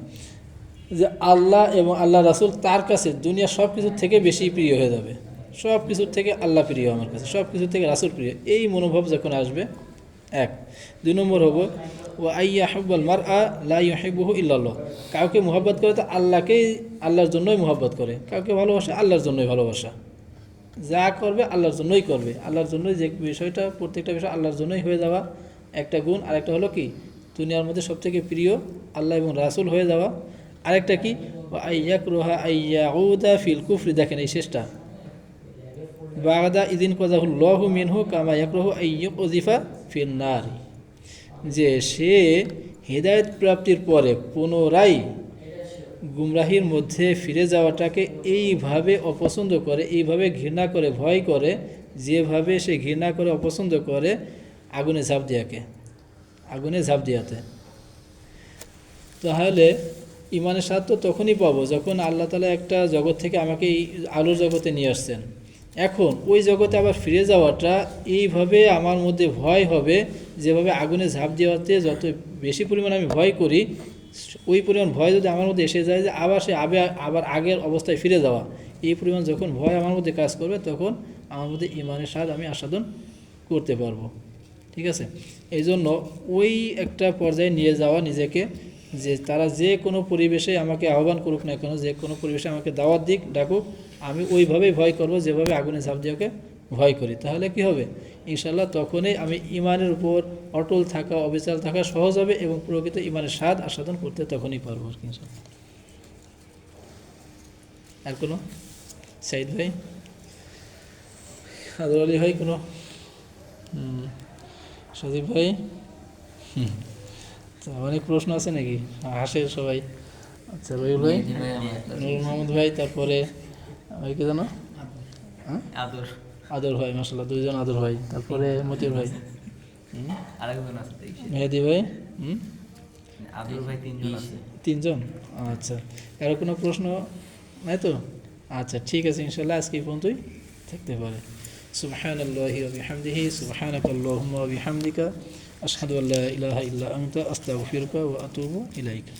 যে আল্লাহ এবং আল্লাহ রাসূল তার কাছে দুনিয়া সব কিছুর থেকে বেশি প্রিয় হয়ে যাবে, সব কিছুর থেকে আল্লাহ প্রিয় আমার কাছে, সব কিছুর থেকে রাসূল প্রিয়, এই মনোভাব যখন আসবে, 1। 2 নম্বর হবো, ওয়া আইয়াহুব্বাল মারআ লা ইউহিব্বুহু ইল্লাল্লাহ, কাউকে মুহাব্বত করে তো আল্লাহকেই, আল্লাহর জন্যই মুহাব্বত করে, কাউকে ভালোবাসে আল্লাহর জন্যই ভালোবাসা, যা করবে আল্লাহর জন্যই করবে, আল্লাহর জন্যই, যে বিষয়টা, প্রত্যেকটা বিষয় আল্লাহর জন্যই হয়ে যাওয়া একটা গুণ। আর একটা হলো কি, দুনিয়ার মধ্যে সবথেকে প্রিয় আল্লাহ এবং রাসূল হয়ে যাওয়া। আরেকটা কি আইয়াকরুহা আইয়াউদা ফিল কুফরি, দেখেন এই শেষটা, বাগদা ইদিন কযাহুল্লাহু মিনহু কামা ইয়াকরুহু আইয়ুকযিফা ফিন নারি, যে সে হিদায়াত প্রাপ্তির পরে পুনরায় গুমরাহির মধ্যে ফিরে যাওয়াটাকে এইভাবে অপছন্দ করে, এইভাবে ঘৃণা করে, ভয় করে, যেভাবে সে ঘৃণা করে অপছন্দ করে আগুনে ঝাঁপ দেওয়াতে। তাহলে ইমানের স্বাদ তো তখনই পাবো যখন আল্লাহ তাআলা একটা জগৎ থেকে আমাকে এই আলোর জগতে নিয়ে আসছেন। এখন ওই জগতে আবার ফিরে যাওয়াটা এইভাবে আমার মধ্যে ভয় হবে, যেভাবে আগুনে ঝাঁপ দেওয়াতে যত বেশি পরিমাণ আমি ভয় করি, ওই পরিমাণ ভয় যদি আমার মধ্যে এসে যায় যে আবার সে আবার আগের অবস্থায় ফিরে যাওয়া, এই পরিমাণ যখন ভয় আমার মধ্যে কাজ করবে তখন আমার মধ্যে ইমানের স্বাদ আমি আস্বাদন করতে পারবো। ঠিক আছে, এই জন্য ওই একটা পর্যায়ে নিয়ে যাওয়া নিজেকে, যে তারা যে কোনো পরিবেশে আমাকে আহ্বান করুক না কেন, যে কোনো পরিবেশে আমাকে দাওয়াত দিক, ডাকুক, আমি ওইভাবেই ভয় করব যেভাবে আগুনে ঝাঁপ দেওয়াকে ভয় করি। তাহলে কি হবে, ইনশাল্লাহ তখনই আমি ইমানের উপর অটল থাকা, অবিচল থাকা সহজ হবে এবং প্রকৃত ইমানের স্বাদ আস্বাদন করতে তখনই পারবো আর কি ইনশাল্লাহ। আর কোনো সাইদ ভাই, আদর আলী ভাই, কোনো সজীব ভাই, অনেক প্রশ্ন আছে নাকি? হাসে সবাই। আচ্ছা রবিউল ভাই, নুরুল মাহমুদ ভাই, তারপরে ভাই কি জানো, আদর ভাই, মাশাআল্লাহ দুইজন আদর ভাই, তারপরে মতিউর ভাই, মেহেদি ভাই, তিনজন। আচ্ছা, কারো কোনো প্রশ্ন নাই তো? আচ্ছা ঠিক আছে, ইনশাল্লাহ আজকে এই পর্যন্তই থাকতে পারে। সুবহানাল্লাহি ওয়া বিহামদিহি, সুবহানাকাল্লাহুম্মা ওয়া বিহামদিকা, আশহাদু আল্লা ইলাহা ইল্লা আনতা, আস্তাগফিরুকা ওয়া আতুবু ইলাইকা।